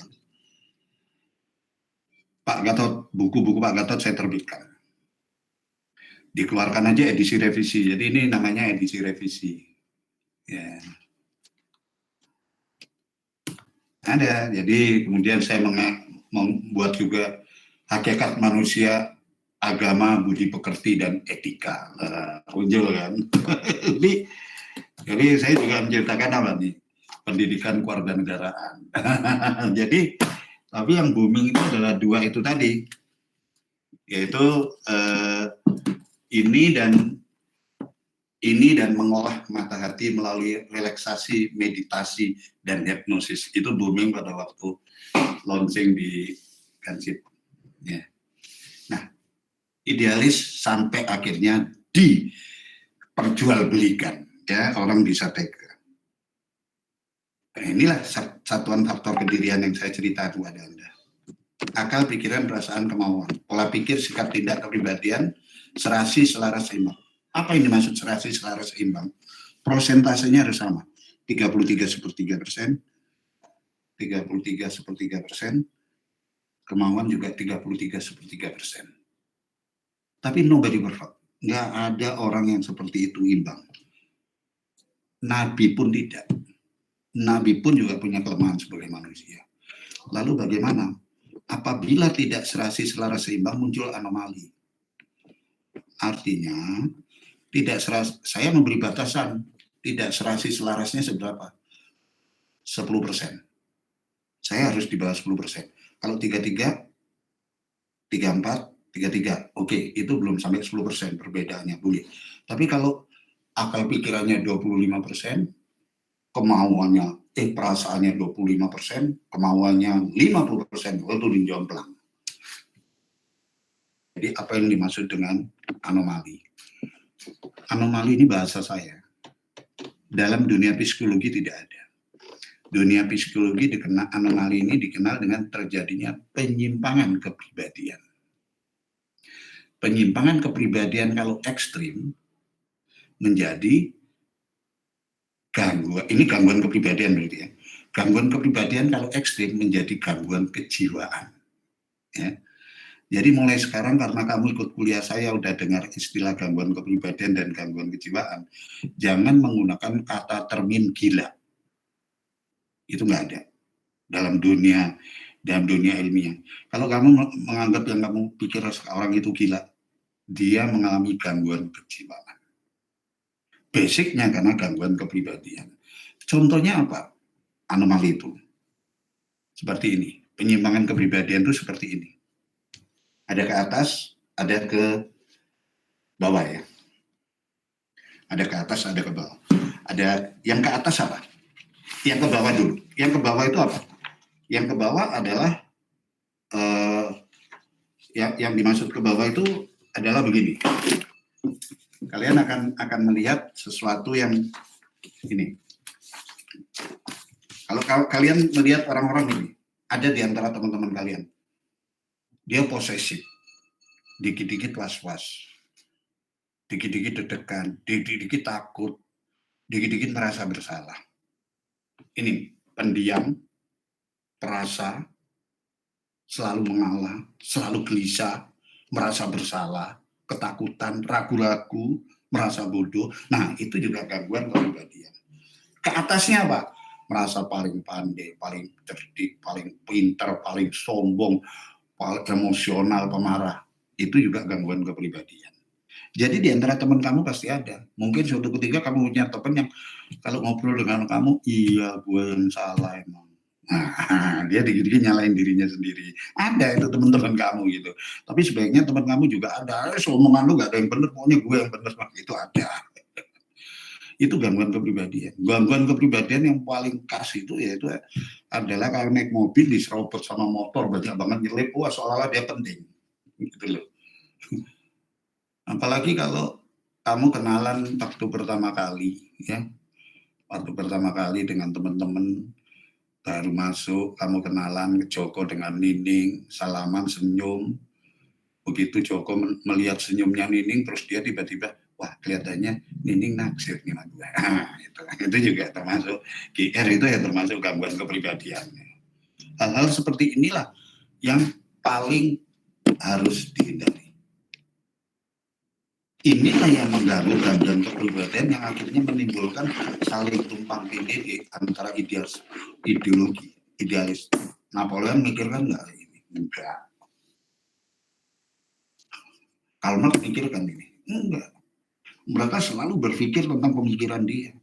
Pak Gatot, buku-buku Pak Gatot saya terbitkan. Dikeluarkan aja edisi revisi. Jadi ini namanya edisi revisi. Ya. Ada. Jadi kemudian saya membuat juga hakikat manusia, agama, budi pekerti, dan etika. Muncul kan. Jadi saya juga menceritakan apa nih? Pendidikan kewarganegaraan. Jadi, tapi yang booming itu adalah dua itu tadi. Yaitu ini dan mengolah mata hati melalui relaksasi, meditasi, dan hipnosis. Itu booming pada waktu launching di Gancit. Ya. Nah, idealis sampai akhirnya diperjualbelikan, ya orang bisa tega. Nah, inilah satuan faktor kedirian yang saya cerita kepada Anda. Akal, pikiran, perasaan, kemauan, pola pikir, sikap, tindak, kepribadian, serasi, selaras, seimbang. Apa yang dimaksud serasi, selaras, seimbang? Prosentasenya harus sama, 33/3%, 33/3%, kemauan juga 33/3%. Tapi nobody perfect. Nggak ada orang yang seperti itu imbang. Nabi pun tidak. Nabi pun juga punya kelemahan sebagai manusia. Lalu bagaimana? Apabila tidak serasi, selaras, seimbang, muncul anomali. Artinya, tidak serasi, saya memberi batasan, tidak serasi, selarasnya seberapa? 10%. Saya harus di bawah 10%. Kalau 33, 34, 33, oke, itu belum sampai 10% perbedaannya, boleh. Tapi kalau akal pikirannya 25%, kemauannya, perasaannya 25%, kemauannya 50%, itu dijomplang. Jadi apa yang dimaksud dengan anomali? Anomali ini bahasa saya. Dalam dunia psikologi tidak ada. Dunia psikologi dikenal, anomali ini dikenal dengan terjadinya penyimpangan kepribadian. Penyimpangan kepribadian kalau ekstrim menjadi gangguan, ini gangguan kepribadian berarti ya. Gangguan kepribadian kalau ekstrim menjadi gangguan kejiwaan. Ya. Jadi mulai sekarang karena kamu ikut kuliah saya udah dengar istilah gangguan kepribadian dan gangguan kejiwaan, jangan menggunakan kata termin gila. Itu nggak ada dalam dunia ilmiah. Kalau kamu menganggap yang kamu pikir orang itu gila, dia mengalami gangguan kejiwaan. Basicnya karena gangguan kepribadian. Contohnya apa? Anomali itu. Seperti ini. Penyimpangan kepribadian itu seperti ini. Ada ke atas, ada ke bawah ya. Ada ke atas, ada ke bawah. Ada yang ke atas apa? Yang ke bawah dulu. Yang ke bawah itu apa? Yang ke bawah adalah yang dimaksud ke bawah itu adalah begini. Kalian akan melihat sesuatu yang ini. Kalau kalian melihat orang-orang ini, ada di antara teman-teman kalian, dia posesif, dikit-dikit was-was, dikit-dikit deg-degan, dikit-dikit takut, dikit-dikit merasa bersalah. Ini pendiam, perasa, selalu mengalah, selalu gelisah, merasa bersalah, ketakutan, ragu-ragu, merasa bodoh. Nah, itu juga gangguan kepribadian. Ke atasnya apa? Merasa paling pandai, paling cerdik, paling pintar, paling sombong, paling emosional, pemarah. Itu juga gangguan kepribadian. Jadi di antara teman kamu pasti ada. Mungkin suatu ketika kamu punya teman yang kalau ngobrol dengan kamu, iya gue yang salah emang. Nah, dia dikit-dikit nyalain dirinya sendiri. Ada itu teman-teman kamu gitu. Tapi sebaiknya teman kamu juga ada. Omongan lu gak ada yang benar, pokoknya gue yang benar. Itu ada. Itu gangguan kepribadian. Gangguan kepribadian yang paling khas itu yaitu adalah kalau naik mobil diserobot sama motor banyak banget nyelip, wah seolah-olah dia penting. Gitu loh. Apalagi kalau kamu kenalan waktu pertama kali, ya. Waktu pertama kali dengan teman-teman baru masuk, kamu kenalan ke Joko dengan Nining, salaman, senyum. Begitu Joko melihat senyumnya Nining, terus dia tiba-tiba, wah kelihatannya Nining naksir nih sama gue. Itu juga termasuk GR, itu ya termasuk gangguan kepribadian. Hal-hal seperti inilah yang paling harus dihindari. Inilah yang mengganggu gangguan kepribadian yang akhirnya menimbulkan saling tumpang tindih di antara ideologi, idealis. Napoleon mikirkan nggak ini? Enggak. Karl Marx mikirkan ini? Enggak. Mereka selalu berpikir tentang pemikiran dia.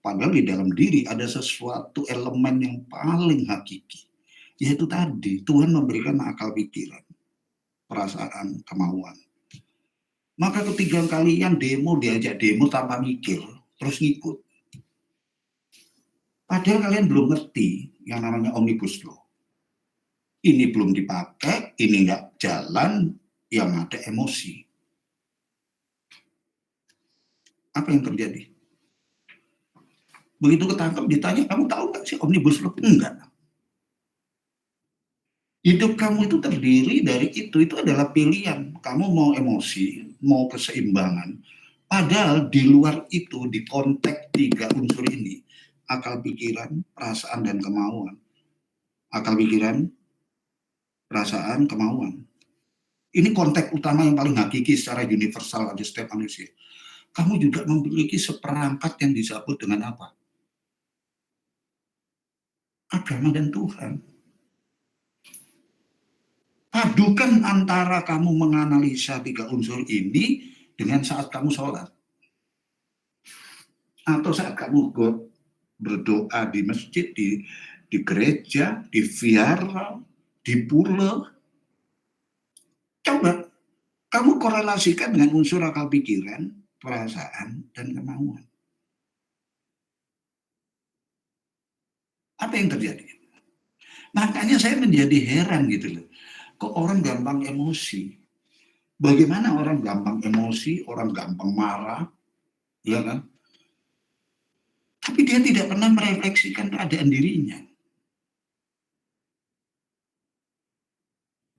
Padahal di dalam diri ada sesuatu elemen yang paling hakiki. Yaitu tadi, Tuhan memberikan akal pikiran, perasaan, kemauan. Maka ketika kalian demo, diajak demo tanpa mikir, terus ngikut. Padahal kalian belum ngerti yang namanya omnibus law. Ini belum dipakai, ini nggak jalan, yang ada emosi. Apa yang terjadi? Begitu ketangkep ditanya, kamu tahu nggak sih omnibus law? Enggak. Hidup kamu itu terdiri dari itu adalah pilihan. Kamu mau emosi, mau keseimbangan. Padahal di luar itu, di konteks 3 unsur ini, akal pikiran, perasaan, dan kemauan. Akal pikiran, perasaan, kemauan. Ini konteks utama yang paling hakiki secara universal di setiap manusia. kamu juga memiliki seperangkat yang disebut dengan apa? Agama dan Tuhan. Padukan antara kamu menganalisa 3 unsur ini dengan saat kamu sholat. Atau saat kamu berdoa di masjid, di gereja, di vihara, di pura. Coba kamu korelasikan dengan unsur akal pikiran, perasaan, dan kemauan. Apa yang terjadi? Makanya saya menjadi heran gitu loh. Kok orang gampang emosi? Bagaimana orang gampang emosi, orang gampang marah, ya kan? Tapi dia tidak pernah merefleksikan keadaan dirinya.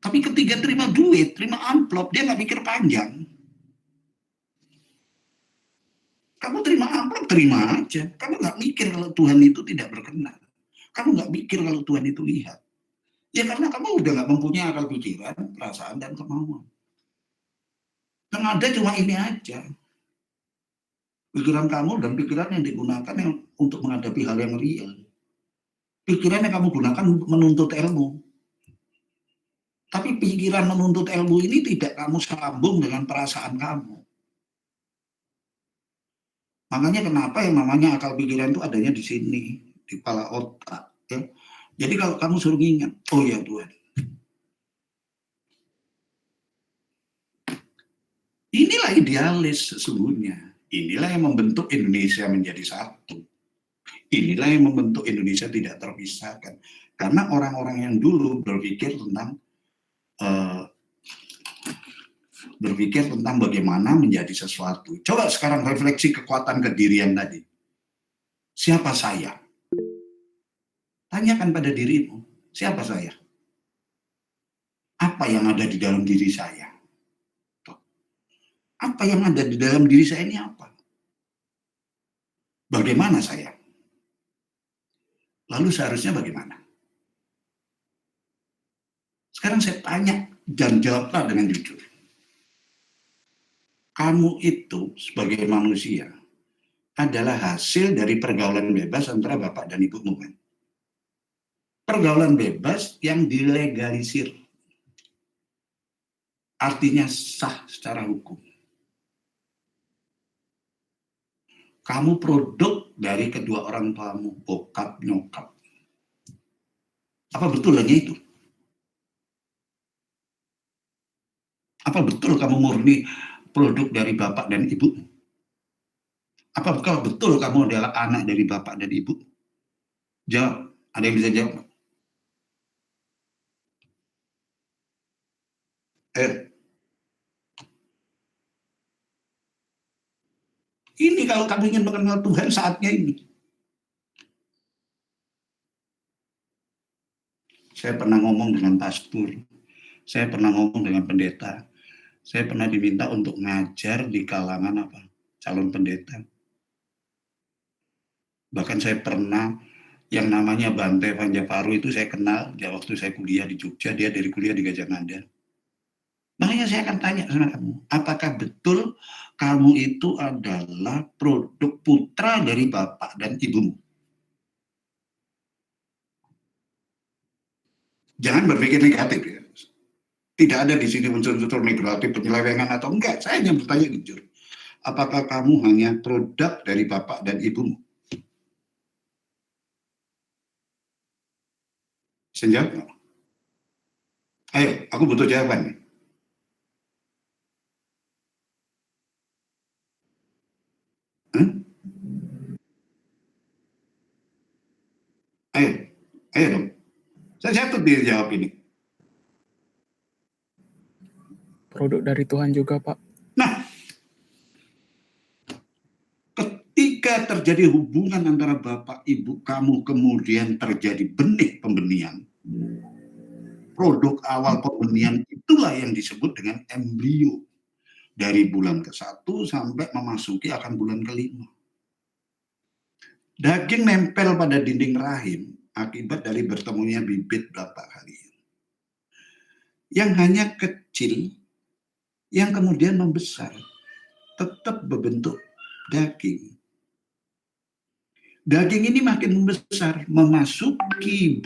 Tapi ketika terima duit, terima amplop, dia nggak mikir panjang. Kamu terima amplop, terima aja. Kamu nggak mikir kalau Tuhan itu tidak berkenan. Kamu nggak mikir kalau Tuhan itu lihat. Ya karena kamu udah nggak mempunyai akal pikiran, perasaan, dan kemauan. Yang ada cuma ini aja. Pikiran kamu dan pikiran yang digunakan untuk menghadapi hal yang real. Pikiran yang kamu gunakan menuntut ilmu. Tapi pikiran menuntut ilmu ini tidak kamu sambung dengan perasaan kamu. Makanya kenapa yang namanya akal pikiran itu adanya di sini, di kepala otak. Ya. Jadi kalau kamu suruh ingat, oh ya Tuhan, inilah idealis sesungguhnya. Inilah yang membentuk Indonesia menjadi satu. Inilah yang membentuk Indonesia tidak terpisahkan. Karena orang-orang yang dulu berpikir tentang bagaimana menjadi sesuatu. Coba sekarang refleksi kekuatan kedirian tadi. Siapa saya? Tanyakan pada dirimu, siapa saya? Apa yang ada di dalam diri saya? Apa yang ada di dalam diri saya ini apa? Bagaimana saya? Lalu seharusnya bagaimana? Sekarang saya tanya dan jawablah dengan jujur. Kamu itu sebagai manusia adalah hasil dari pergaulan bebas antara bapak dan ibumu kan? Pergaulan bebas yang dilegalisir. Artinya sah secara hukum. Kamu produk dari kedua orang tuamu, bokap, nyokap. Apa betul hanya itu? Apa betul kamu murni produk dari bapak dan ibu? Apa betul kamu adalah anak dari bapak dan ibu? Jawab. Ada yang bisa jawab? Ini kalau kamu ingin mengenal Tuhan saatnya ini. Saya pernah ngomong dengan pastor, saya pernah ngomong dengan pendeta, saya pernah diminta untuk ngajar di kalangan calon pendeta. Bahkan saya pernah yang namanya Bante Vanjaparu itu saya kenal waktu saya kuliah di Jogja, dia dari kuliah di Gajah Mada. Makanya saya akan tanya sama kamu, apakah betul kamu itu adalah produk putra dari bapak dan ibumu? Jangan berpikir negatif ya. Tidak ada di sini unsur-unsur negatif, penyelewengan atau enggak. Saya hanya bertanya jujur. Apakah kamu hanya produk dari bapak dan ibumu? Senjata. Ayo, aku butuh jawaban. Ayo dong. Saya tuh dia jawab ini. Produk dari Tuhan juga, Pak. Nah, ketika terjadi hubungan antara bapak ibu kamu, kemudian terjadi benih pembenihan, produk awal pembenihan itulah yang disebut dengan embrio. Dari bulan ke-1 sampai memasuki akan bulan ke-5. Daging nempel pada dinding rahim akibat dari bertemunya bibit bapak kalian. Yang hanya kecil, yang kemudian membesar. tetap berbentuk daging. Daging ini makin membesar, memasuki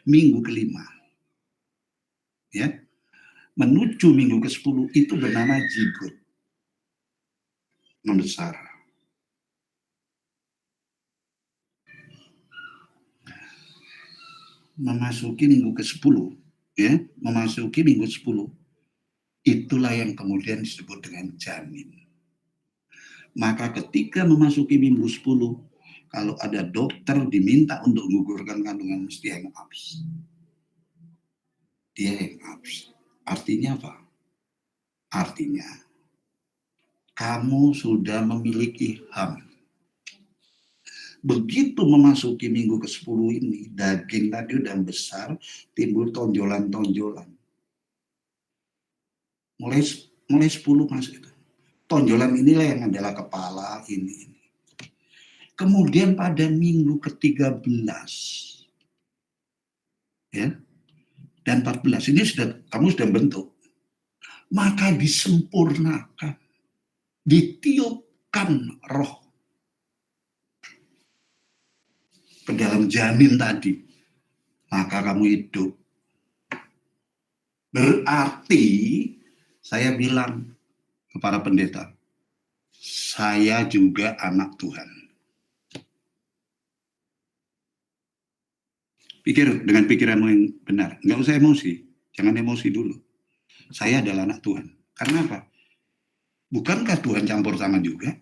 minggu kelima. Ya, menuju minggu ke-10 itu bernama zigot. Membesar. Memasuki minggu ke-10, ya, memasuki minggu 10, itulah yang kemudian disebut dengan janin. Maka ketika memasuki minggu 10, kalau ada dokter diminta untuk menggugurkan kandungan, mesti hang abs. Dia hang abs. Artinya apa? Artinya kamu sudah memiliki HAM. Begitu memasuki minggu ke-10 ini, daging tadi udah besar, timbul tonjolan-tonjolan. Mulai 10 masuk itu. Tonjolan inilah yang adalah kepala ini. Kemudian pada minggu ke-13, ya, dan 14 ini kamu sudah bentuk. Maka disempurnakan, ditiupkan roh ke dalam janin tadi, maka kamu hidup. Berarti saya bilang kepada pendeta, saya juga anak Tuhan. Pikir dengan pikiranmu yang benar, nggak usah emosi, jangan emosi dulu. Saya adalah anak Tuhan. Karena apa? Bukankah Tuhan campur tangan juga?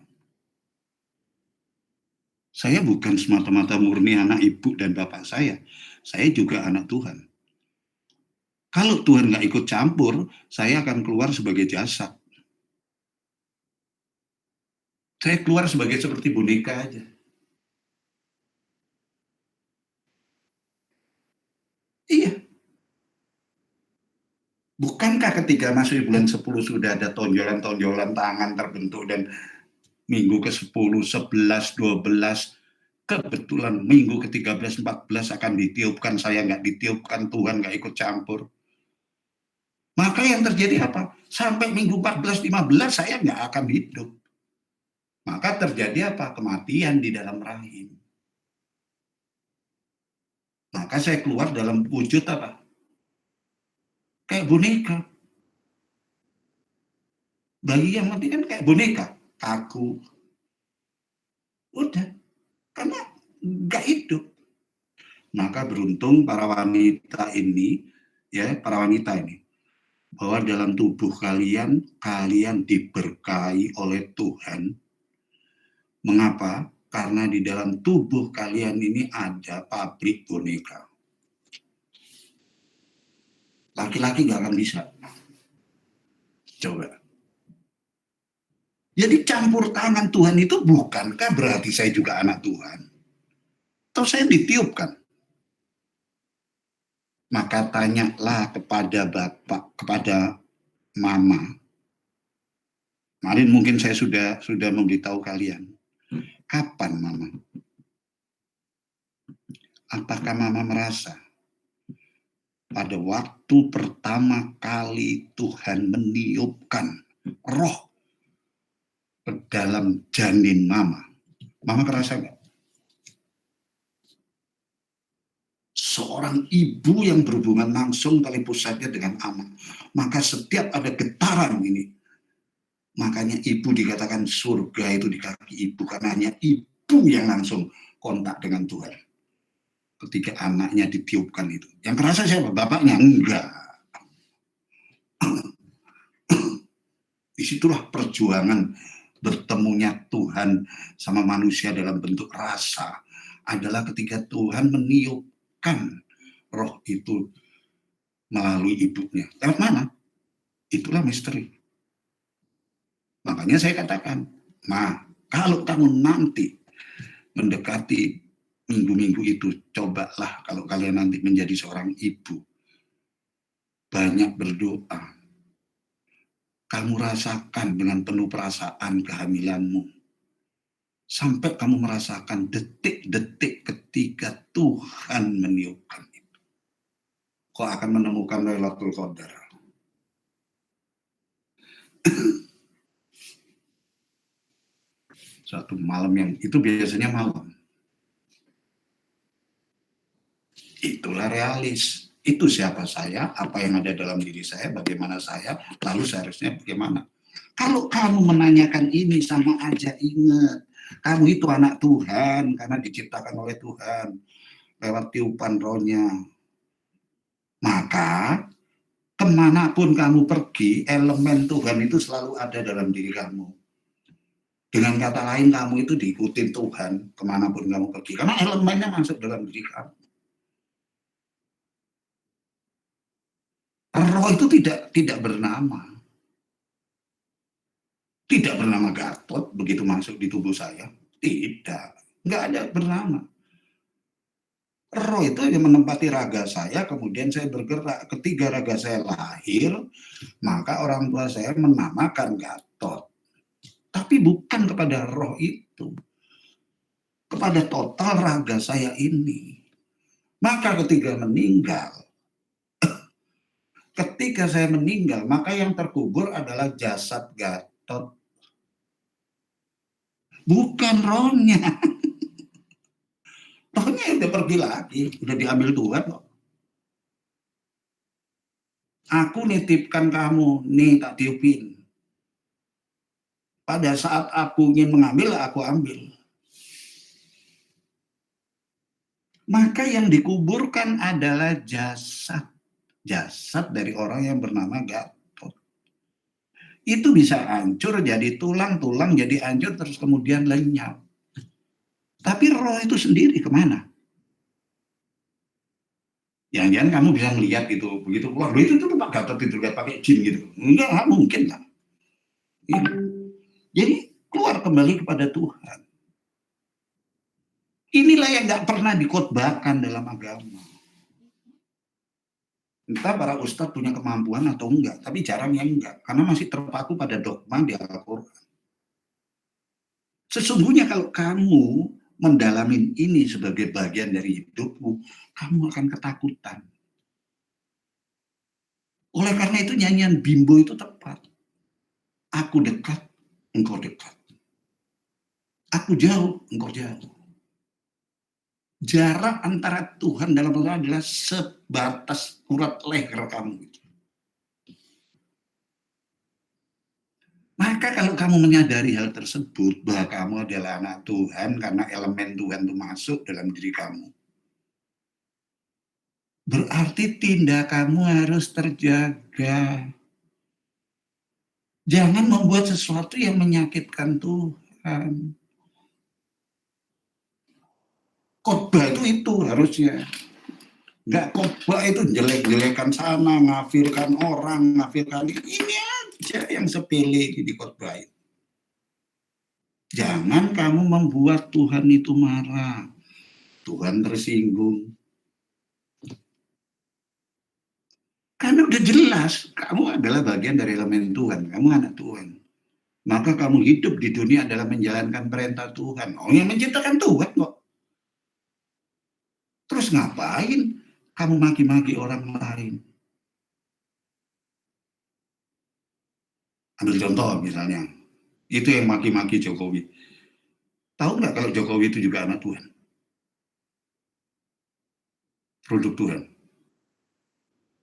Saya bukan semata-mata murni anak ibu dan bapak saya juga anak Tuhan. Kalau Tuhan nggak ikut campur, saya akan keluar sebagai jasad. Saya keluar sebagai seperti boneka aja. Iya. Bukankah ketika masuk bulan 10 sudah ada tonjolan-tonjolan tangan terbentuk, dan minggu ke-10, 11, 12, kebetulan minggu ke-13, 14 akan ditiupkan, saya nggak ditiupkan, Tuhan nggak ikut campur. Maka yang terjadi apa? Sampai minggu 14, 15 saya nggak akan hidup. Maka terjadi apa? Kematian di dalam rahim. Maka saya keluar dalam wujud apa? Kayak boneka. Bayi yang mati kan kayak boneka, kaku. Udah, karena nggak hidup. Maka beruntung para wanita ini, ya, para wanita ini, bahwa dalam tubuh kalian diberkahi oleh Tuhan. Mengapa? Karena di dalam tubuh kalian ini ada pabrik boneka. Laki-laki nggak akan bisa. Coba. Jadi campur tangan Tuhan itu bukankah berarti saya juga anak Tuhan? Atau saya ditiupkan? Maka tanyalah kepada bapak, kepada mama. Kemarin mungkin saya sudah memberitahu kalian. Kapan mama? Apakah mama merasa pada waktu pertama kali Tuhan meniupkan roh ke dalam janin mama? Mama kerasa nggak? Seorang ibu yang berhubungan langsung kali pusatnya dengan anak, maka setiap ada getaran ini, makanya ibu dikatakan surga itu di kaki ibu, karena hanya ibu yang langsung kontak dengan Tuhan. Ketika anaknya ditiupkan itu, yang kerasa siapa? Bapaknya? Enggak. Disitulah perjuangan bertemunya Tuhan sama manusia dalam bentuk rasa, adalah ketika Tuhan meniupkan roh itu melalui ibunya. Lewat mana? Itulah misteri. Makanya saya katakan, kalau kamu nanti mendekati minggu-minggu itu, cobalah kalau kalian nanti menjadi seorang ibu, banyak berdoa. Kamu rasakan dengan penuh perasaan kehamilanmu. Sampai kamu merasakan detik-detik ketika Tuhan meniupkan itu. Kau akan menemukan Lailatul Qadar. Suatu malam yang itu biasanya malam. Itulah realis. Itu siapa saya, apa yang ada dalam diri saya, bagaimana saya, lalu seharusnya bagaimana. Kalau kamu menanyakan ini, sama aja ingat. Kamu itu anak Tuhan, karena diciptakan oleh Tuhan. Lewat tiupan rohnya. Maka, kemanapun kamu pergi, elemen Tuhan itu selalu ada dalam diri kamu. Dengan kata lain, kamu itu diikutin Tuhan, kemanapun kamu pergi. Karena elemennya masuk dalam diri kamu. Roh itu tidak bernama. Tidak bernama Gatot begitu masuk di tubuh saya. Tidak. Nggak ada bernama. Roh itu yang menempati raga saya, kemudian saya bergerak. Ketika raga saya lahir, maka orang tua saya menamakan Gatot. Tapi bukan kepada roh itu. Kepada total raga saya ini. Maka ketika saya meninggal, maka yang terkubur adalah jasad Gatot. Bukan rohnya. Rohnya udah pergi lagi, udah diambil Tuhan kok. Aku nitipkan kamu, nih tak tiupin. Pada saat aku ingin mengambil, aku ambil. Maka yang dikuburkan adalah jasad. Jasad dari orang yang bernama Gatot. Itu bisa hancur jadi tulang jadi hancur terus kemudian lenyap. Tapi roh itu sendiri kemana? Jangan-jangan kamu bisa melihat itu begitu keluar. Itu tuh Pak Gatot itu lihat pakai jin gitu. Enggak mungkin lah. Jadi keluar kembali kepada Tuhan. Inilah yang nggak pernah dikhotbahkan dalam agama. Entah para ustadz punya kemampuan atau enggak, tapi jarang yang enggak, karena masih terpaku pada dogma di Al-Quran. Sesungguhnya kalau kamu mendalami ini sebagai bagian dari hidupmu, kamu akan ketakutan. Oleh karena itu nyanyian Bimbo itu tepat. Aku dekat, engkau dekat. Aku jauh, engkau jauh. Jarak antara Tuhan dalam Al-Quran adalah sebatas urat leher kamu. Maka kalau kamu menyadari hal tersebut, bahwa kamu adalah anak Tuhan karena elemen Tuhan itu masuk dalam diri kamu, berarti tindak kamu harus terjaga. Jangan membuat sesuatu yang menyakitkan Tuhan. Khotbah itu harusnya. Nggak khotbah itu jelek-jelekan sana, ngafirkan orang, ngafirkan ini aja yang sepele di khotbah itu. Jangan kamu membuat Tuhan itu marah. Tuhan tersinggung. Karena udah jelas, kamu adalah bagian dari elemen Tuhan. Kamu anak Tuhan. Maka kamu hidup di dunia adalah menjalankan perintah Tuhan. Oh, yang menciptakan Tuhan kok. Terus ngapain kamu maki-maki orang lain? Ambil contoh misalnya, itu yang maki-maki Jokowi. Tahu nggak kalau Jokowi itu juga anak Tuhan? Produk Tuhan.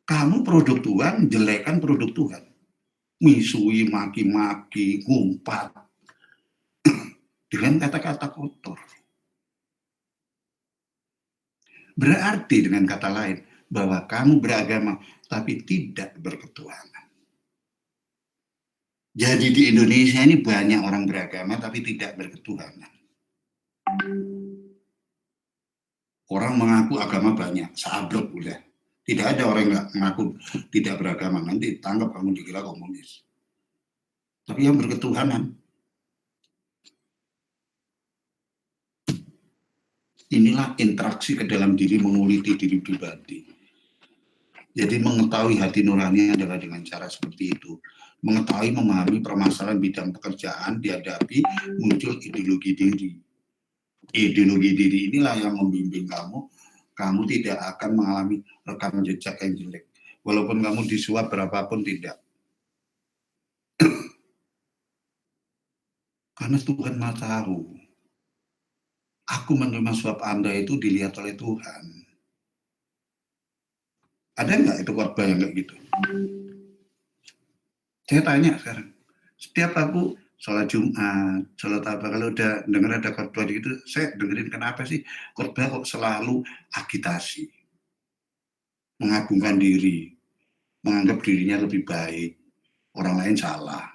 Kamu produk Tuhan, jelekan produk Tuhan. Misui, maki-maki, ngumpat. Dengan kata-kata kotor. Berarti dengan kata lain, bahwa kamu beragama, tapi tidak berketuhanan. Jadi di Indonesia ini banyak orang beragama, tapi tidak berketuhanan. Orang mengaku agama banyak, sabrek udah. Tidak ada orang yang mengaku tidak beragama, nanti ditangkap kamu dikira komunis. Tapi yang berketuhanan. Inilah interaksi ke dalam diri, menguliti diri pribadi. Jadi mengetahui hati nurani adalah dengan cara seperti itu. Mengetahui, memahami permasalahan bidang pekerjaan dihadapi, muncul ideologi diri. Ideologi diri inilah yang membimbing kamu. Kamu tidak akan mengalami rekam jejak yang jelek. Walaupun kamu disuap berapapun tidak. Karena Tuhan Maha tahu. Aku menerima suap Anda itu dilihat oleh Tuhan. Ada nggak itu khotbah yang kayak gitu? Saya tanya sekarang. Setiap aku sholat Jumat, sholat apa, kalau udah dengar ada khotbah gitu, saya dengerin kenapa sih khotbah kok selalu agitasi, mengagungkan diri, menganggap dirinya lebih baik, orang lain salah.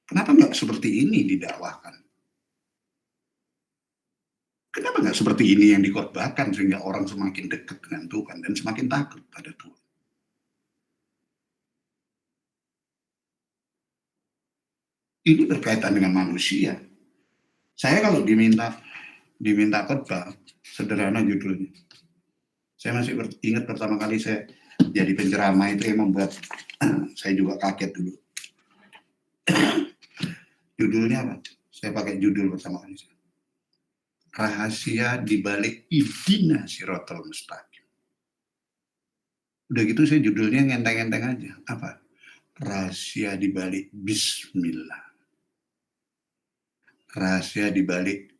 Kenapa nggak seperti ini didakwahkan? Kenapa nggak seperti ini yang dikhotbahkan sehingga orang semakin dekat dengan Tuhan dan semakin takut pada Tuhan? Ini berkaitan dengan manusia. Saya kalau diminta khotbah, sederhana judulnya. Saya masih ingat pertama kali saya jadi penceramah itu yang membuat saya juga kaget dulu. Judulnya apa? Saya pakai judul pertama kali. Rahasia di balik Ihdina Siratal Mustaqim. Udah gitu saya judulnya ngenteng-ngenteng aja. Apa? Rahasia di balik Bismillah. Rahasia di balik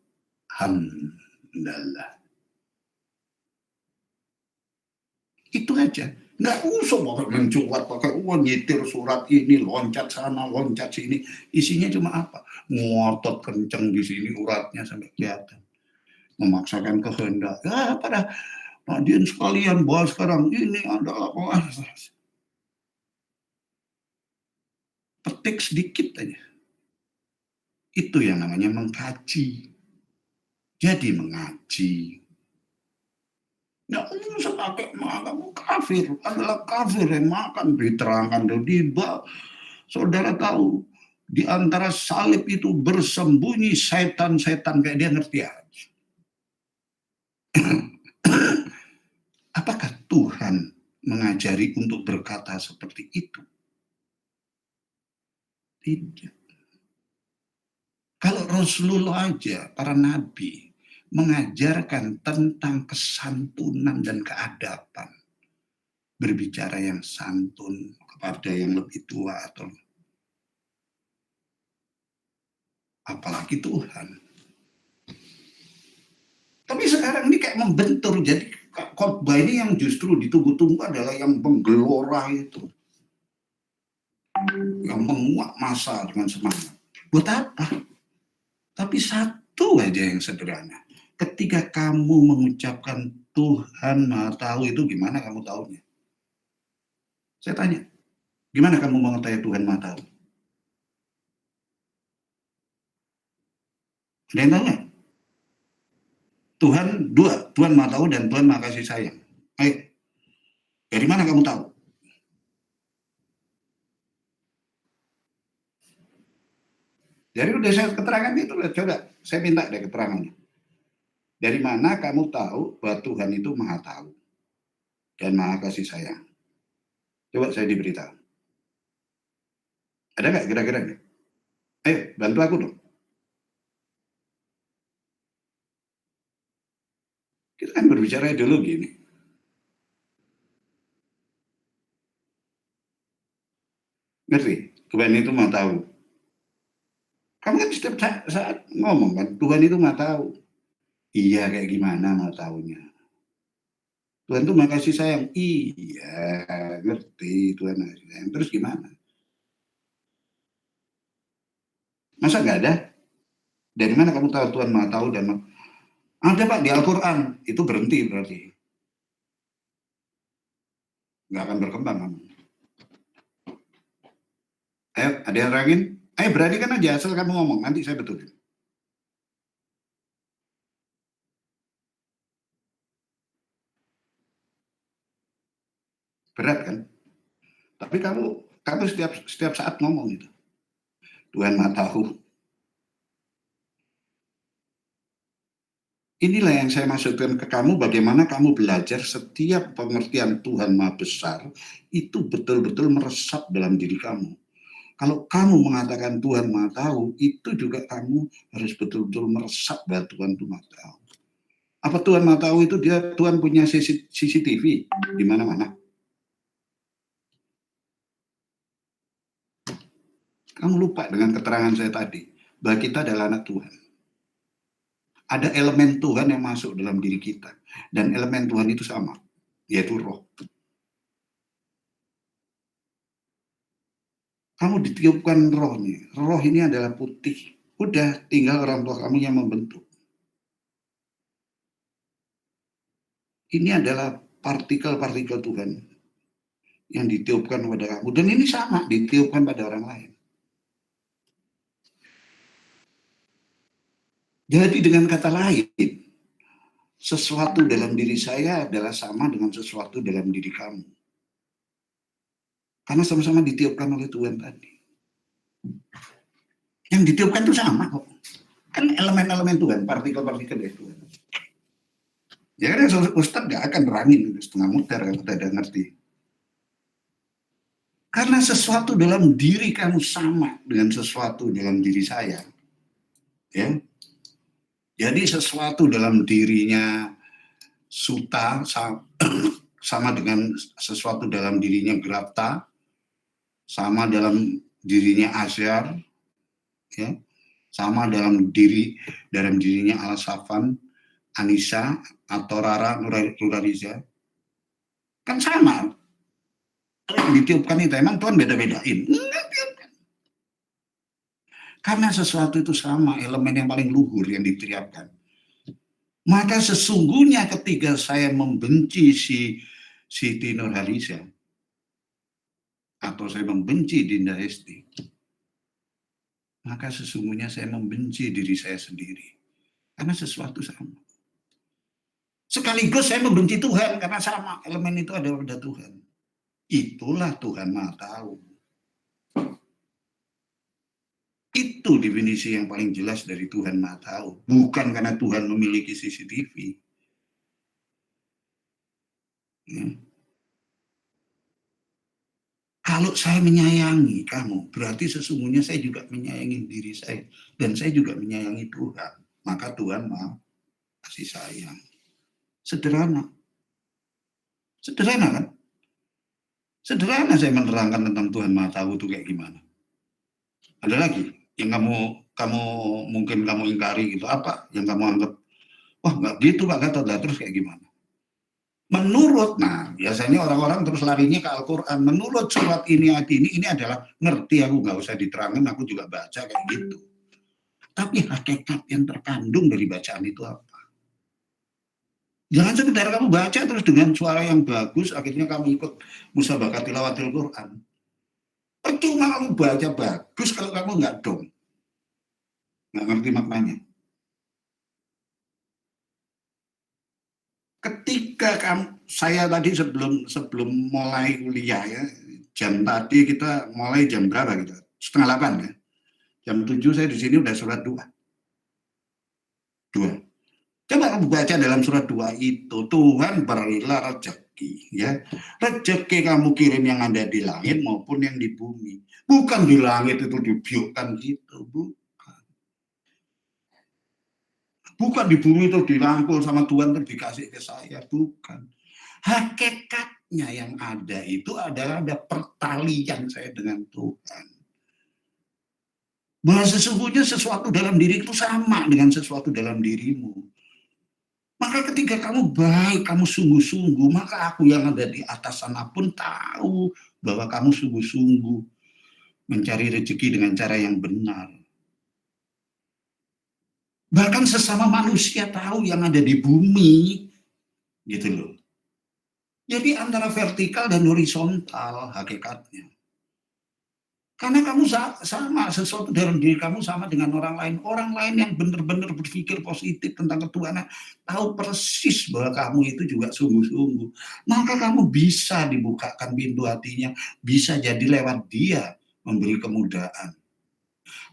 Hamdallah. Itu aja. Nggak usah mencuat pakai nyetir surat ini, loncat sana, loncat sini. Isinya cuma apa? Ngotot kenceng di sini uratnya sampai kelihatan. Memaksakan kehendak. Ya, pada hadirin sekalian bahwa sekarang ini adalah petik sedikit aja. Itu yang namanya mengkaji. Jadi mengaji. Nggak usah pakai makan kafir. Adalah kafir yang makan. Diterangkan di bawah. Saudara tahu, di antara salib itu bersembunyi setan-setan kayak dia ngerti aja. Apakah Tuhan mengajari untuk berkata seperti itu? Tidak. Kalau Rasulullah aja, para nabi, mengajarkan tentang kesantunan dan keadaban. Berbicara yang santun kepada yang lebih tua atau apalagi Tuhan. Tapi sekarang ini kayak membentur, jadi khotbah ini yang justru ditunggu-tunggu adalah yang menggelora itu. Yang menguak massa dengan semangat. Buat apa? Tapi satu aja yang sederhana. Ketika kamu mengucapkan Tuhan Maha Tahu itu gimana kamu tahunya? Saya tanya, gimana kamu mengetahui Tuhan Maha Tahu? Ada yang tahu nggak? Tuhan dua, Tuhan Maha Tahu dan Tuhan Maha Kasih Sayang. Ayo, dari mana kamu tahu? Jadi udah saya keterangan itu, coba saya minta deh keterangannya. Dari mana kamu tahu bahwa Tuhan itu Maha Tahu dan Maha Kasih Sayang? Coba saya diberitahu. Ada nggak kira-kira? Ayo, bantu aku dong. Kita kan berbicara ideologi ini. Ngerti? Tuhan itu Maha Tahu. Kamu kan setiap saat ngomong kan, Tuhan itu Maha Tahu. Iya, kayak gimana Maha Tahunya? Tuhan itu Maha Kasih Sayang. Iya, ngerti Tuhan Maha Kasih Sayang. Terus gimana? Masa nggak ada? Dari mana kamu tahu Tuhan Maha Tahu dan ada Pak di Al-Quran? Itu berhenti berarti. Nggak akan berkembang kamu. Ayo, ada yang rangin? Ayo beranikan aja asal kamu ngomong, nanti saya betulin. Berat kan? Tapi kamu setiap saat ngomong itu. Tuhan Maha Tahu. Inilah yang saya maksudkan ke kamu, bagaimana kamu belajar setiap pengertian Tuhan Maha Besar itu betul-betul meresap dalam diri kamu. Kalau kamu mengatakan Tuhan Maha Tahu, itu juga kamu harus betul-betul meresap bahwa Tuhan itu Maha Tahu. Apa Tuhan Maha Tahu itu Tuhan punya CCTV di mana-mana? Kamu lupa dengan keterangan saya tadi. bahwa kita adalah anak Tuhan. Ada elemen Tuhan yang masuk dalam diri kita. Dan elemen Tuhan itu sama, yaitu roh. Kamu ditiupkan roh nih. Roh ini adalah putih. Udah, tinggal orang tua kamu yang membentuk. Ini adalah partikel-partikel Tuhan yang ditiupkan pada kamu. Dan ini sama, ditiupkan pada orang lain. Jadi dengan kata lain, sesuatu dalam diri saya adalah sama dengan sesuatu dalam diri kamu. Karena sama-sama ditiupkan oleh Tuhan tadi. Yang ditiupkan itu sama kok. Kan elemen-elemen Tuhan, partikel-partikel dari Tuhan. Ya kan Ustadz gak akan nerangin setengah muter kalau tidak ngerti. Karena sesuatu dalam diri kamu sama dengan sesuatu dalam diri saya. Ya. Jadi sesuatu dalam dirinya Suta sama dengan sesuatu dalam dirinya Grapta, sama dalam dirinya Asyar, ya, sama dalam dirinya Al-Safan, Anissa, atau Rara, Nurariza, kan sama. Yang ditiupkan itu emang Tuhan beda-bedain. Karena sesuatu itu sama, elemen yang paling luhur yang ditiupkan. Maka sesungguhnya ketika saya membenci si Siti Nurhaliza, atau saya membenci Dinda Esti, maka sesungguhnya saya membenci diri saya sendiri. Karena sesuatu sama. Sekaligus saya membenci Tuhan karena sama, elemen itu ada pada Tuhan. Itulah Tuhan Maha Tahu. Itu definisi yang paling jelas dari Tuhan Maha Tahu. Bukan karena Tuhan memiliki CCTV. Ya. Kalau saya menyayangi kamu, berarti sesungguhnya saya juga menyayangi diri saya. Dan saya juga menyayangi Tuhan. Maka Tuhan Maha kasih sayang. Sederhana. Sederhana kan? Sederhana saya menerangkan tentang Tuhan Maha Tahu itu kayak gimana. Ada lagi yang kamu mungkin kamu ingkari gitu, apa yang kamu anggap wah nggak gitu Pak Gatot, lah terus kayak gimana? Menurut, nah biasanya orang-orang terus larinya ke Al-Quran. Menurut surat ini ayat ini adalah ngerti, aku nggak usah diterangin, aku juga baca kayak gitu. Tapi hakikat yang terkandung dari bacaan itu apa? Jangan sekedar kamu baca terus dengan suara yang bagus, akhirnya kamu ikut musabaqah tilawatil Quran. Percuma kamu baca bagus kalau kamu nggak dong. Nggak ngerti maknanya. Ketika saya tadi sebelum mulai kuliah ya, jam tadi kita mulai jam berapa gitu? 7:30 ya. Jam 7 saya di sini udah surat 2. Coba kamu baca dalam surat 2 itu, Tuhan berilah rezeki, ya. Rezeki kamu kirim yang ada di langit maupun yang di bumi. Bukan di langit itu dibiukkan gitu, bukan. Bukan di bumi itu dirangkul sama Tuhan terus dikasih ke saya, bukan. Hakikatnya yang ada itu adalah ada pertalian saya dengan Tuhan. Bahwa sesungguhnya sesuatu dalam diri itu sama dengan sesuatu dalam dirimu. Maka ketika kamu baik, kamu sungguh-sungguh, maka aku yang ada di atas sana pun tahu bahwa kamu sungguh-sungguh mencari rezeki dengan cara yang benar. Bahkan sesama manusia tahu yang ada di bumi, gitu loh. Jadi antara vertikal dan horizontal hakikatnya. Karena kamu sama, sesuatu dalam diri kamu sama dengan orang lain. Orang lain yang benar-benar berpikir positif tentang ketuhanan, tahu persis bahwa kamu itu juga sungguh-sungguh. Maka kamu bisa dibukakan pintu hatinya, bisa jadi lewat dia memberi kemudahan.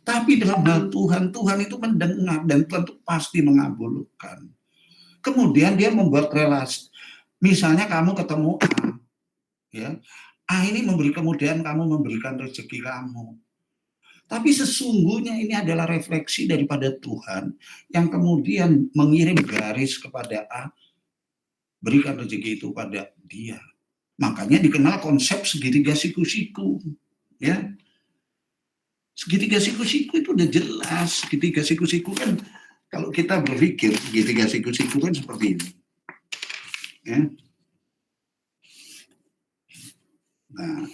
Tapi dalam hal Tuhan, Tuhan itu mendengar dan tentu pasti mengabulkan. Kemudian dia membuat relasi. Misalnya kamu ketemu A, ya. A ini memberi kemudahan, kamu memberikan rezeki kamu. Tapi sesungguhnya ini adalah refleksi daripada Tuhan yang kemudian mengirim garis kepada A, berikan rezeki itu pada dia. Makanya dikenal konsep segitiga siku-siku, ya. Segitiga siku-siku itu udah jelas. Segitiga siku-siku kan, kalau kita berpikir segitiga siku-siku kan seperti ini. Ya. Nah,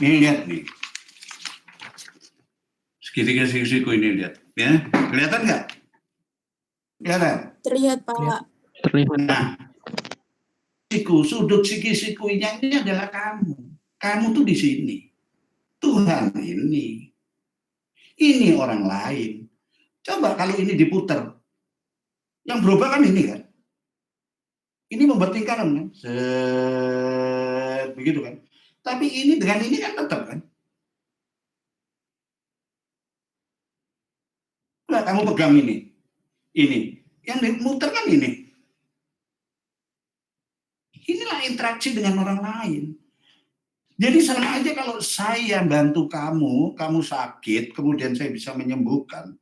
ini lihat nih. Segitiga siku-siku ini lihat. Ya, kelihatan nggak? Kelihatan? Terlihat, Pak. Terlihat. Nah, sudut siku-sikunya ini adalah kamu. Kamu tuh di sini. Tuhan ini. Ini orang lain. Coba kalau ini diputar. Yang berubah kan ini kan. Ini membuat lingkaran kan. Begitu kan. Tapi ini dengan ini kan tetap kan. Nah, kamu pegang ini. Ini. Yang dimuter kan ini. Inilah interaksi dengan orang lain. Jadi sama aja kalau saya bantu kamu, kamu sakit, kemudian saya bisa menyembuhkan.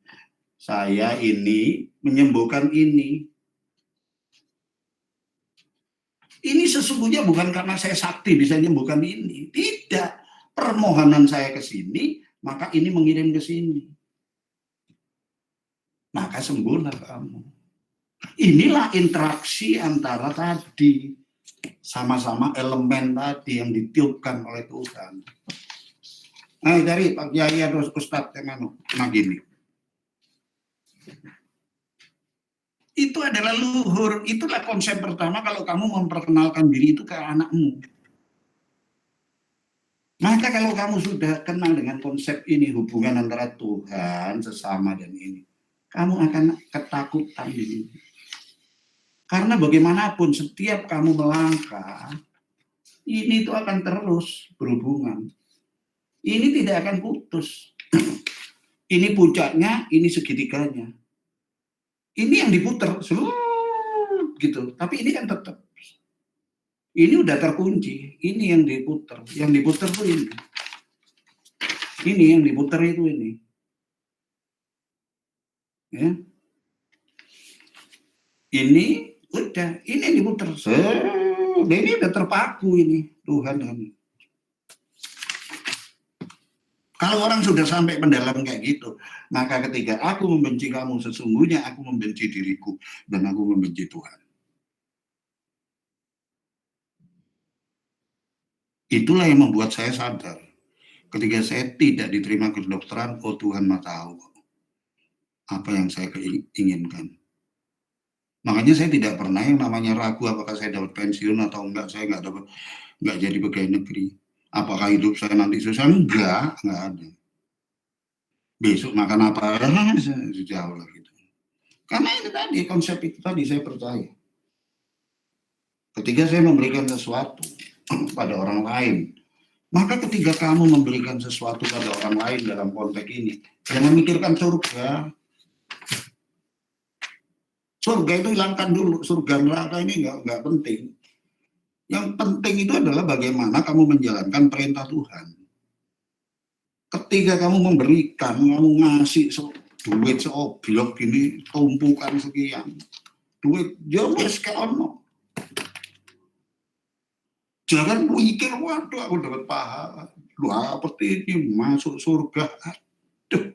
Saya ini menyembuhkan ini. Ini sesungguhnya bukan karena saya sakti bisa menyembuhkan ini. Tidak. Permohonan saya ke sini, maka ini mengirim ke sini. Maka sembuhlah kamu. Inilah interaksi antara tadi. Sama-sama elemen tadi yang ditiupkan oleh Tuhan. Nah, dari Pak Kiai atau Ustadz yang gini. Itu adalah luhur. Itulah konsep pertama kalau kamu memperkenalkan diri itu ke anakmu. Maka kalau kamu sudah kenal dengan konsep ini, hubungan antara Tuhan, sesama dan ini, kamu akan ketakutan di sini. Karena bagaimanapun setiap kamu melangkah, ini itu akan terus berhubungan. Ini tidak akan putus. Ini puncaknya, ini segitiganya. Ini yang diputer, gitu. Tapi ini kan tetap. Ini udah terkunci. Ini yang diputer. Yang diputer tuh ini. Ini yang diputer itu ini. Ya. Ini udah, ini yang diputer. Ini udah terpaku ini Tuhan. Kalau orang sudah sampai mendalam kayak gitu, maka ketika aku membenci kamu, sesungguhnya aku membenci diriku dan aku membenci Tuhan. Itulah yang membuat saya sadar. Ketika saya tidak diterima kedokteran, oh Tuhan mah tahu apa yang saya inginkan. Makanya saya tidak pernah yang namanya ragu apakah saya dapat pensiun atau enggak. Saya enggak jadi pegawai negeri. Apakah hidup saya nanti susah? Enggak ada. Besok makan apa? Jauh lah gitu. Karena itu tadi, konsep itu tadi saya percaya. Ketika saya memberikan sesuatu pada orang lain, maka ketika kamu memberikan sesuatu pada orang lain dalam konteks ini, jangan mikirkan surga. Surga itu hilangkan dulu, surga neraka ini nggak penting. Yang penting itu adalah bagaimana kamu menjalankan perintah Tuhan. Ketika kamu memberikan, kamu ngasih duit seoblok ini, tumpukan sekian, duit jauh ono. Jangan mikir, waduh aku dapat pahala, seperti ini masuk surga. Aduh.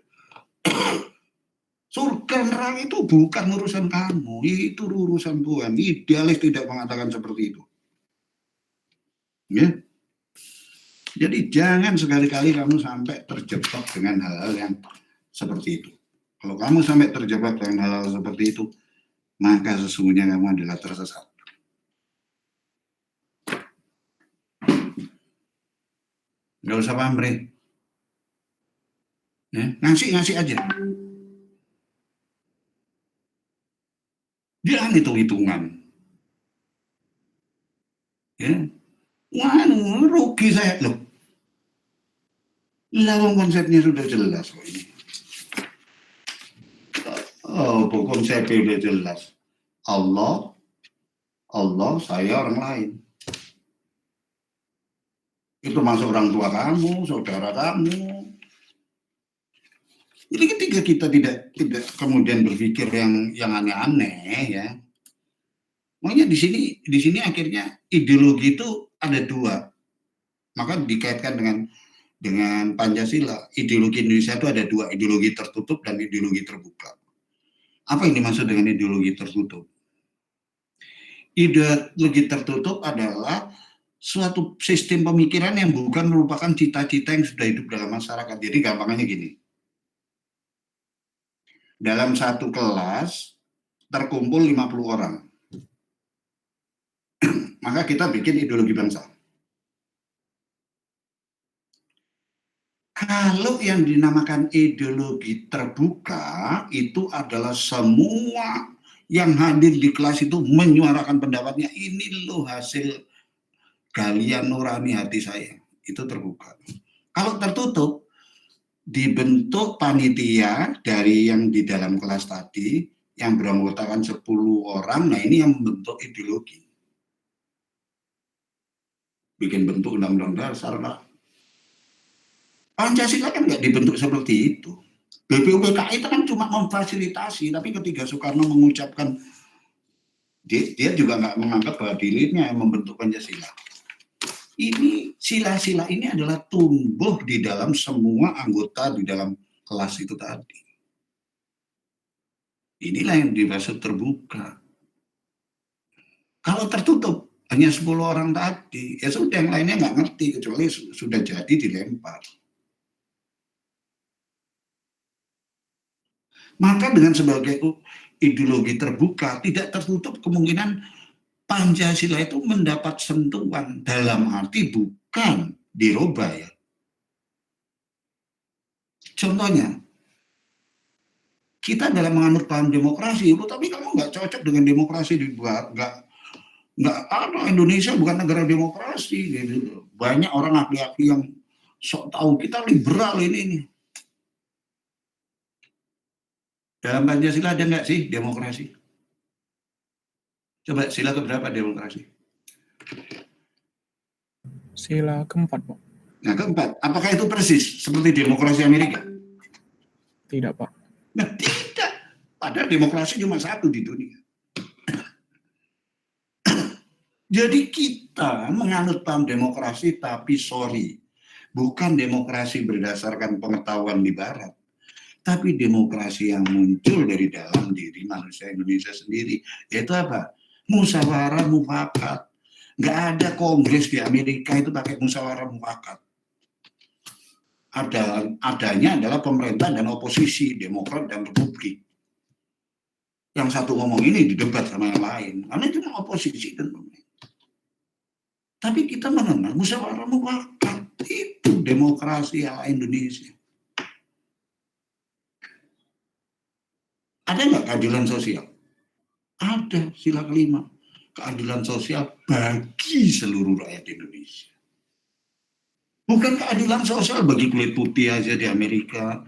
Surga neraka itu bukan urusan kamu, itu urusan Tuhan. Idealis tidak mengatakan seperti itu. Ya. Jadi jangan sekali-kali kamu sampai terjebak dengan hal-hal yang seperti itu. Kalau kamu sampai terjebak dengan hal-hal seperti itu, maka sesungguhnya kamu adalah tersesat. Nggak usah pamrih. Ya, ngasih aja. Jangan hitung-hitungan. Ya. Wah, rugi saya loh. Lawan konsepnya sudah jelas kok ini. Oh, konsepnya sudah jelas. Allah Allah, saya, orang lain. Itu termasuk orang tua kamu, saudara kamu. Jadi ketika kita tidak kemudian berpikir yang aneh-aneh ya, makanya di sini akhirnya ideologi itu ada dua, maka dikaitkan dengan Pancasila. Ideologi Indonesia itu ada dua, ideologi tertutup dan ideologi terbuka. Apa yang dimaksud dengan ideologi tertutup? Ideologi tertutup adalah suatu sistem pemikiran yang bukan merupakan cita-cita yang sudah hidup dalam masyarakat. Jadi gampangnya gini, dalam satu kelas terkumpul 50 orang. Maka kita bikin ideologi bangsa. Kalau yang dinamakan ideologi terbuka itu adalah semua yang hadir di kelas itu menyuarakan pendapatnya. Ini loh hasil galian nurani hati saya. Itu terbuka. Kalau tertutup, dibentuk panitia dari yang di dalam kelas tadi yang beranggotakan 10 orang. Nah ini yang membentuk ideologi. Bikin bentuk undang-undang dasar lah. Pancasila kan nggak dibentuk seperti itu. BPUPKI itu kan cuma memfasilitasi, tapi ketika Soekarno mengucapkan, dia juga nggak menganggap bahwa dirinya yang membentuk Pancasila. Ini sila-sila ini adalah tumbuh di dalam semua anggota di dalam kelas itu tadi. Inilah yang dimaksud terbuka. Kalau tertutup, hanya 10 orang tadi, ya sudah yang lainnya nggak ngerti, kecuali sudah jadi dilempar. Maka dengan sebagai ideologi terbuka, tidak tertutup kemungkinan Pancasila itu mendapat sentuhan, dalam arti bukan dirubah ya. Contohnya, kita dalam menganut paham demokrasi, tapi kamu nggak cocok dengan demokrasi di luar, nggak ada, Indonesia bukan negara demokrasi gitu. Banyak orang ahli-ahli yang sok tahu kita liberal ini. Dalam Pancasila ada nggak sih demokrasi? Coba sila keberapa demokrasi? Sila keempat, Pak. Nah, keempat. Apakah itu persis seperti demokrasi Amerika? Tidak, Pak. Nah, tidak. Padahal demokrasi cuma satu di dunia. Jadi kita menganut paham demokrasi, tapi sorry, bukan demokrasi berdasarkan pengetahuan di Barat, tapi demokrasi yang muncul dari dalam diri manusia Indonesia sendiri. Yaitu apa? Musyawarah mufakat. Nggak ada kongres di Amerika itu pakai musyawarah mufakat. Adanya adalah pemerintah dan oposisi, Demokrat dan Republik. Yang satu ngomong ini didebat sama yang lain. Karena itu oposisi dan pemerintah. Tapi kita mengenal musyawarah mufakat. Itu demokrasi ala Indonesia. Ada nggak keadilan sosial? Ada, sila kelima. Keadilan sosial bagi seluruh rakyat Indonesia. Bukan keadilan sosial bagi kulit putih aja di Amerika,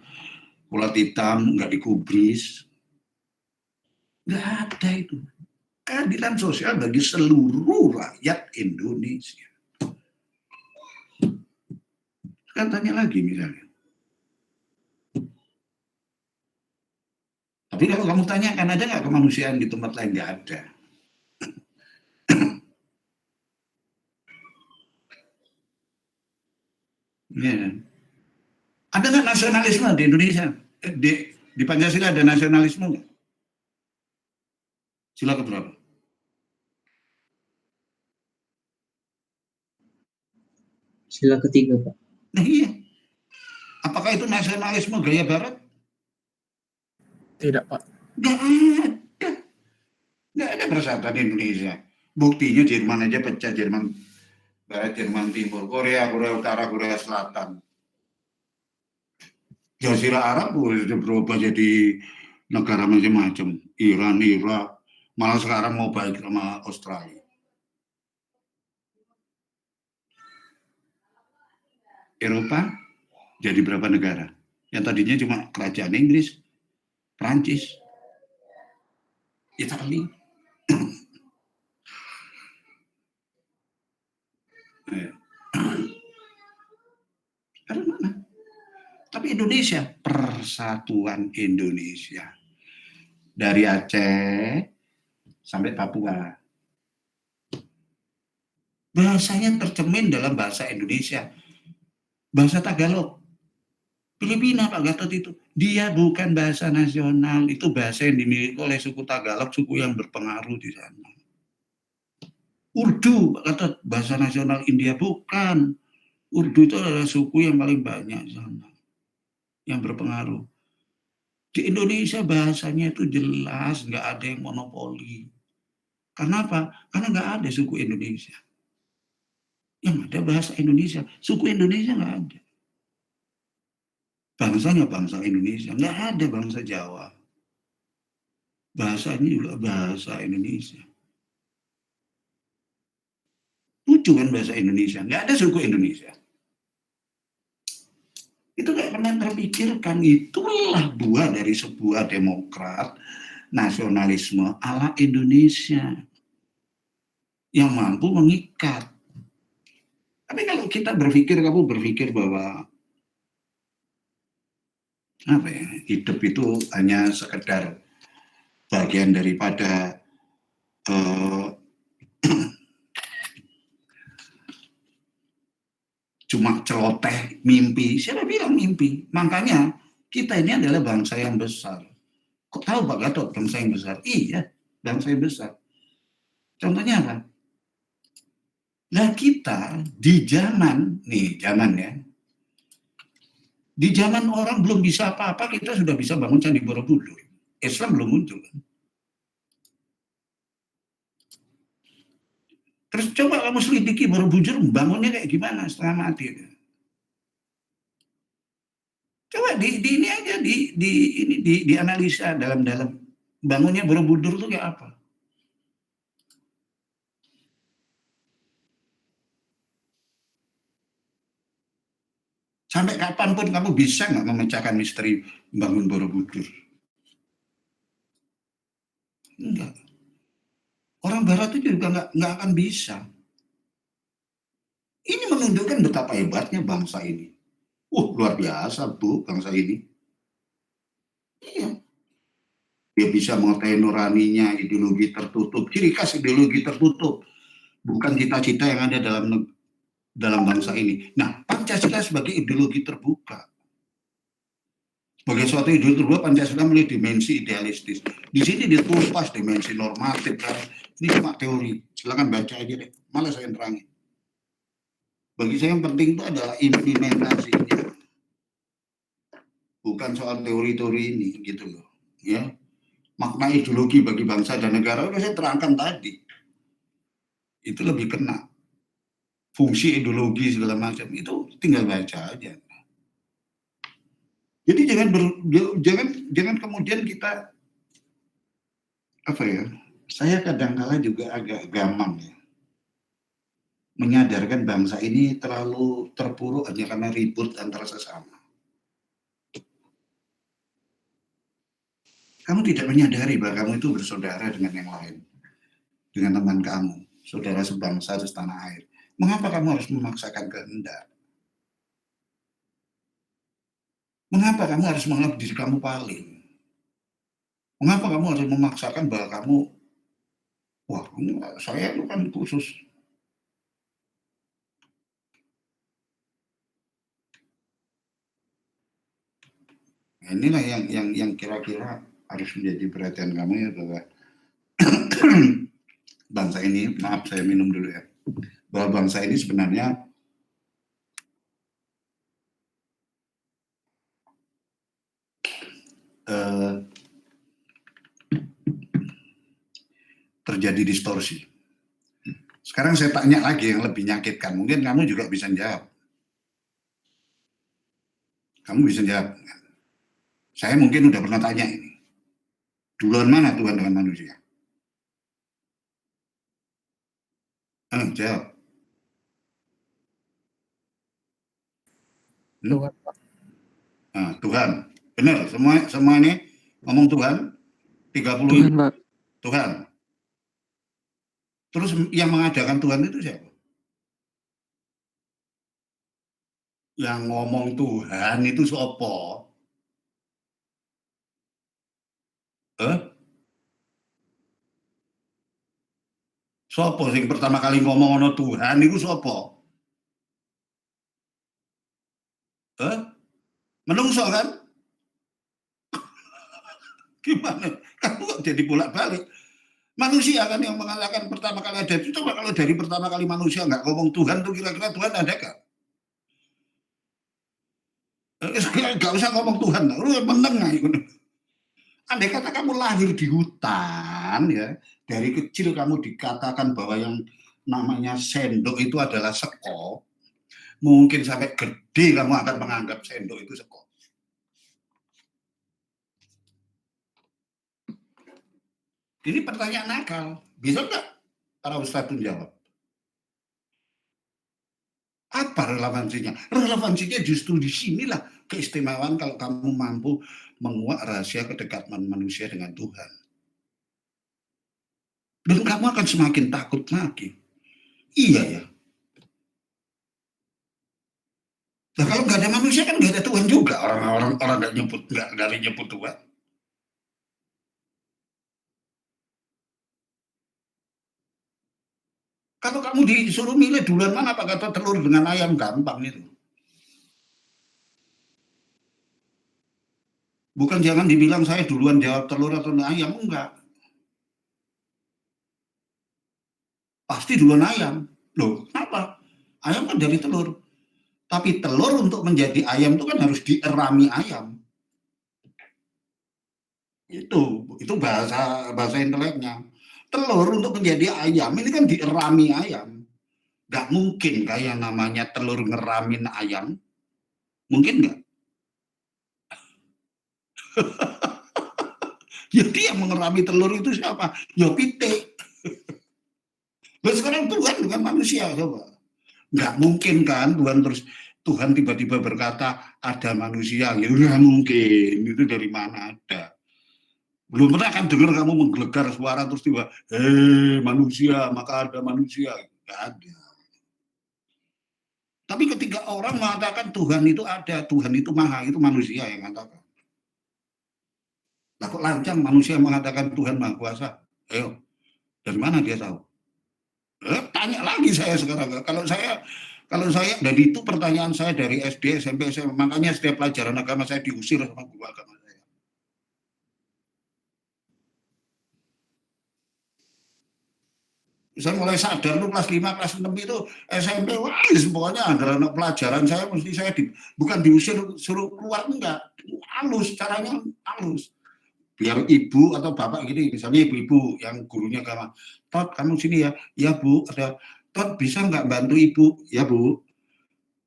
kulit hitam nggak dikubris. Nggak ada itu. Keadilan sosial bagi seluruh rakyat Indonesia. Kan tanya lagi misalnya. Tapi kalau kamu tanyakan ada nggak kemanusiaan di tempat lain? Nggak ada. Ya. Ada nggak nasionalisme di Indonesia? Di Pancasila ada nasionalisme nggak? Sila keberapa? Sila ketiga, Pak. Nah iya. Apakah itu nasionalisme gaya Barat? Tidak, Pak. Nggak ada. Nggak ada persatuan Indonesia. Buktinya Jerman aja pecah, Jerman Barat, Jerman Timur, Korea Utara, Korea Selatan. Jazirah Arab sudah berubah jadi negara macam-macam. Iran, Irak, malah sekarang mau baik sama Australia. Eropa jadi berapa negara? Yang tadinya cuma kerajaan Inggris, Prancis, Italia. Ya. Dari mana? Tapi Indonesia, persatuan Indonesia. Dari Aceh sampai Papua. Bahasanya tercermin dalam bahasa Indonesia. Bahasa Tagalog. Filipina, Pak Gatot itu. Dia bukan bahasa nasional. Itu bahasa yang dimiliki oleh suku Tagalog, suku yang berpengaruh di sana. Urdu, Pak Gatot, bahasa nasional India. Bukan. Urdu itu adalah suku yang paling banyak di sana. Yang berpengaruh. Di Indonesia bahasanya itu jelas, nggak ada yang monopoli. Karena apa? Karena nggak ada suku Indonesia. Yang ada bahasa Indonesia. Suku Indonesia nggak ada. Bangsanya bangsa Indonesia. Nggak ada bangsa Jawa. Bahasanya juga bahasa Indonesia. Lucu kan bahasa Indonesia. Nggak ada suku Indonesia. Itu nggak pernah terpikirkan. Itulah buah dari sebuah demokrat nasionalisme ala Indonesia yang mampu mengikat. Tapi kalau kita berpikir, kamu berpikir bahwa apa ya, hidup itu hanya sekedar bagian daripada cuma celoteh mimpi. Siapa bilang mimpi? Makanya kita ini adalah bangsa yang besar. Kok tahu Pak Gatot bangsa yang besar? Iya, bangsa yang besar. Contohnya apa? Nah kita di zaman ya. Di zaman orang belum bisa apa-apa, kita sudah bisa bangun Candi Borobudur. Islam belum muncul. Terus coba kamu selidiki Borobudur bangunnya kayak gimana setelah mati. Coba ini aja dianalisa dalam bangunnya Borobudur itu kayak apa. Sampai kapanpun kamu bisa nggak memecahkan misteri bangun Borobudur? Enggak. Orang Barat itu juga nggak akan bisa. Ini menunjukkan betapa hebatnya bangsa ini. Luar biasa, Bu, bangsa ini. Iya. Dia bisa mengetahui nuraninya, ideologi tertutup. Ciri khas ideologi tertutup. Bukan cita-cita yang ada dalam bangsa ini. Nah, Pancasila sebagai ideologi terbuka. Sebagai suatu ideologi terbuka, Pancasila memiliki dimensi idealistis. Di sini ditupas dimensi normatif. Ini cuma teori. Silakan baca aja deh. Malah saya terangin. Bagi saya yang penting itu adalah implementasinya. Bukan soal teori-teori ini, gitu loh. Ya. Makna ideologi bagi bangsa dan negara, udah saya terangkan tadi. Itu lebih kena. Fungsi ideologi segala macam itu tinggal baca aja. Jadi jangan kemudian kita apa ya? Saya kadang-kala juga agak gamang ya, menyadarkan bangsa ini terlalu terpuruk hanya karena ribut antara sesama. Kamu tidak menyadari bahwa kamu itu bersaudara dengan yang lain, dengan teman kamu, saudara sebangsa setanah air. Mengapa kamu harus memaksakan kehendak? Mengapa kamu harus menganggap diri kamu paling? Mengapa kamu harus memaksakan bahwa kamu, saya itu kan khusus. Nah, inilah yang kira-kira harus menjadi perhatian kamu ya, bahwa bangsa ini, maaf saya minum dulu ya, bahwa bangsa ini sebenarnya terjadi distorsi. Sekarang saya tanya lagi yang lebih menyakitkan, mungkin kamu juga bisa jawab. Kamu bisa jawab. Saya mungkin udah pernah tanya ini. Duluan mana Tuhan dengan manusia? Jawab. Tuhan, Pak. Tuhan. Benar, semua ini ngomong Tuhan. 30 Tuhan, Pak. Tuhan. Terus yang mengadakan Tuhan itu siapa? Yang ngomong Tuhan itu sapa? Sapa sing pertama kali ngomong ana Tuhan itu sapa? Menungso kan? Gimana? Kamu kok jadi bolak-balik? Manusia kan yang mengatakan pertama kali ada itu. Coba kalau dari pertama kali manusia nggak ngomong Tuhan tuh kira-kira Tuhan ada nggak? Nggak usah ngomong Tuhan, lu meneng. Andai kata kamu lahir di hutan, ya, dari kecil kamu dikatakan bahwa yang namanya sendok itu adalah seko, mungkin sampai gede kamu akan menganggap sendok itu seko. Ini pertanyaan nakal, bisa nggak para ustadz menjawab? Apa relevansinya? Relevansinya justru di sinilah keistimewaan kalau kamu mampu menguak rahasia kedekatan manusia dengan Tuhan. Dan kamu akan semakin takut lagi. Iya ya. Nah, kalau nggak ada manusia kan nggak ada Tuhan juga. Orang nggak nyebut Tuhan. Kalau kamu disuruh milih duluan mana Pak, kata telur dengan ayam, gampang itu. Bukan jangan dibilang saya duluan jawab telur atau ayam, enggak. Pasti duluan ayam. Loh, kenapa? Ayam kan dari telur. Tapi telur untuk menjadi ayam itu kan harus dierami ayam. Itu bahasa inteleknya. Telur untuk menjadi ayam ini kan dierami ayam. Gak mungkin kayak namanya telur ngeramin ayam. Mungkin nggak? Jadi yang mengerami telur itu siapa? Ya pitik. Nah, sekarang Tuhan bukan manusia, coba. Nggak mungkin kan Tuhan tiba-tiba berkata ada manusia. Ya nggak mungkin. Itu dari mana ada? Belum pernah kan dengar kamu menggelegar suara terus tiba, manusia, maka ada manusia. Nggak ada. Tapi ketika orang mengatakan Tuhan itu ada, Tuhan itu maha, itu manusia yang mengatakan. Nah kok lancang manusia mengatakan Tuhan maha kuasa? Ayo, dari mana dia tahu? Tanya lagi saya sekarang. Kalau saya dari itu pertanyaan saya dari SD, SMP, SMA. Makanya setiap pelajaran agama saya diusir sama guru agama saya. Saya mulai sadar tuh kelas 5, kelas 6 itu SMP, pokoknya ada anak pelajaran saya mesti saya bukan diusir suruh keluar, enggak. Halus, caranya halus. Biar ibu atau bapak gini, misalnya ibu-ibu yang gurunya agama, Tot kamu sini ya, ya Bu, ada Tot bisa nggak bantu ibu, ya Bu,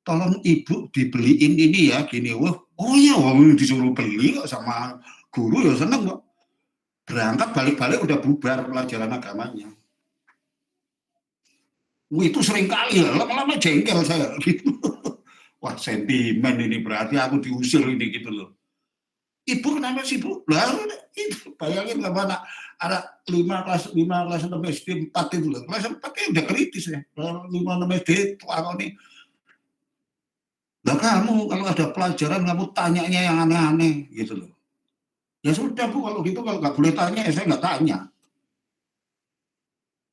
tolong ibu dibeliin ini ya, gini, wah, oh iya, disuruh beli kok sama guru ya seneng kok. Berangkat balik-balik udah bubar pelajaran agamanya. Itu sering kali ya, lama-lama jengkel saya gitu. Wah sentimen ini berarti aku diusir ini gitu loh. Ibu kenapa sih Bu? Lah itu bayangin nggak mana ada 5 kelas 6 SD 4 itu loh. Kelas 4 itu udah kritis ya. 5 6 SD tua kau nih. Nah kamu kalau ada pelajaran kamu tanyanya yang aneh-aneh gitu loh. Ya sudah Bu, kalau gitu kalau nggak boleh tanya ya saya nggak tanya.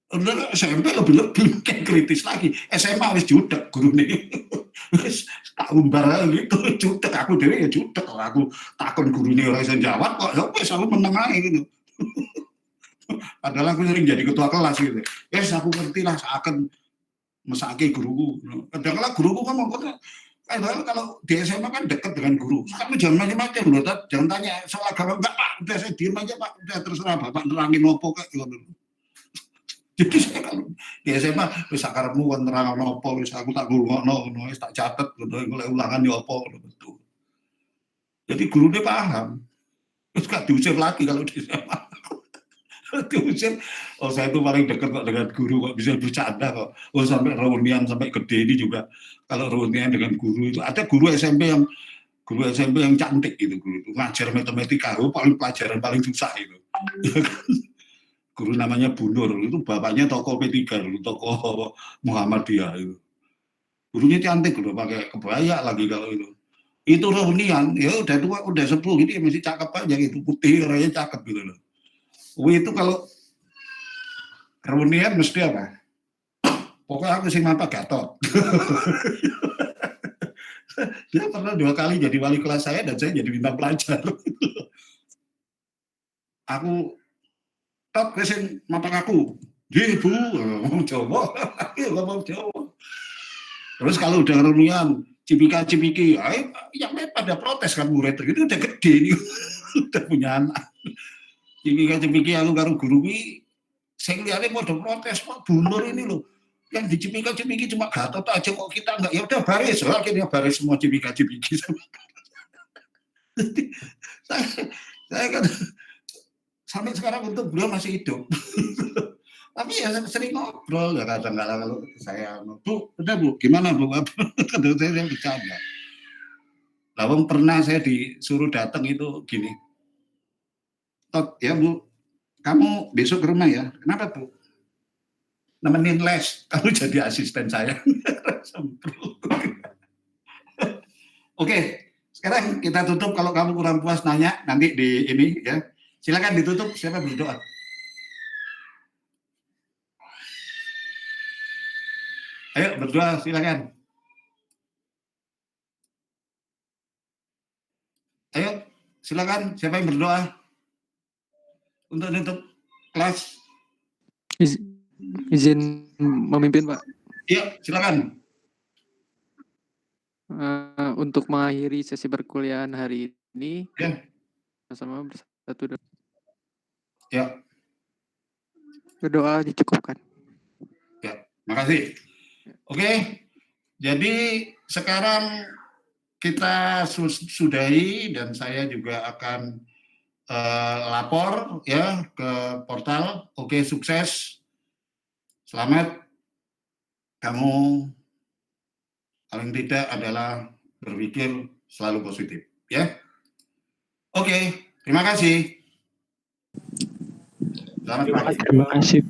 Udah SMP lebih kritis lagi. SMA wis judek guru nih. Wis tak umbar gitu judek aku dhewe ya judek. Aku takon gurune ora iso jawab kok ya wis aku meneng ae gitu. Padahal aku sering jadi ketua kelas gitu. Yes aku ngerti lah akan mesake guruku. Kadang-kadang guruku ngomong kalau di SMA kan dekat dengan guru. Kamu jangan macam-macam loh, jangan tanya soal agama enggak Pak. Udah saya diem aja Pak. Udah terserah Bapak nerangin opo kayak gitu. Jadi saya kalau di SMA wis sakarepmu kon nerangno apa wis aku tak ngrungokno ngono wis tak catet ngono mulai ulangan yo apa ngono betul. Jadi gurunya paham. Terus gak diusir lagi kalau di SMA. Diusir, oh saya itu paling dekat kok dengan guru kok bisa bercanda kok. Oh sampai reunian sampai gede ini juga kalau reunian dengan guru itu ada guru SMP yang cantik gitu guru itu ngajar matematika paling pelajaran paling susah itu. Guru namanya Bu Nur, itu bapaknya tokoh P3 dulu, tokoh Muhammadiyah itu. gurunya cantik loh, pakai kebaya lagi kalau itu. Itu reunian, ya udah tua, udah sepuh gitu, ya masih cakep aja gitu, putih, orangnya cakep gitu loh. Itu kalau reunian mesti apa? Pokoknya aku sih mata Gatot. Dia pernah 2 kali jadi wali kelas saya dan saya jadi bintang pelajar. Aku top kesin mata aku. Ibu, ngomong Jawa, ngomong Jawa. Terus kalau udah reunian, cipika-cipiki, yang lain pada protes kan murid itu udah gede nih, udah punya anak. Cipika-cipiki aku karo guru ini, saya lihatnya mau protes, Pak Bunur ini loh. Yang dicipika-cipiki cuma Gatot aja kok kita enggak. Ya udah baris, akhirnya baris semua cipika-cipiki. saya kan sampai sekarang untuk beliau masih hidup. Tapi ya sering ngobrol ya kadang-kadang kalau saya, Bu, udah Bu, gimana Bu? Kadang saya bercanda. Lawang pernah saya disuruh datang itu gini. Tot, ya Bu, kamu besok ke rumah ya. Kenapa Bu? Nemenin les, kamu jadi asisten saya. Oke, sekarang kita tutup. Kalau kamu kurang puas nanya nanti di ini ya. Silakan ditutup. Siapa berdoa? Ayo berdoa, silakan. Ayo, silakan. Siapa yang berdoa untuk tutup kelas? Izin memimpin, Pak. Iya, silakan. Untuk mengakhiri sesi perkuliahan hari ini, ya. Sama bersatu. Ya. Berdoa dicukupkan. Ya, makasih. Oke, jadi sekarang kita sudahi dan saya juga akan lapor ya ke portal. Oke, sukses. Selamat. Kamu paling tidak adalah berpikir selalu positif, ya. Oke, terima kasih. Selamat pagi. Terima kasih.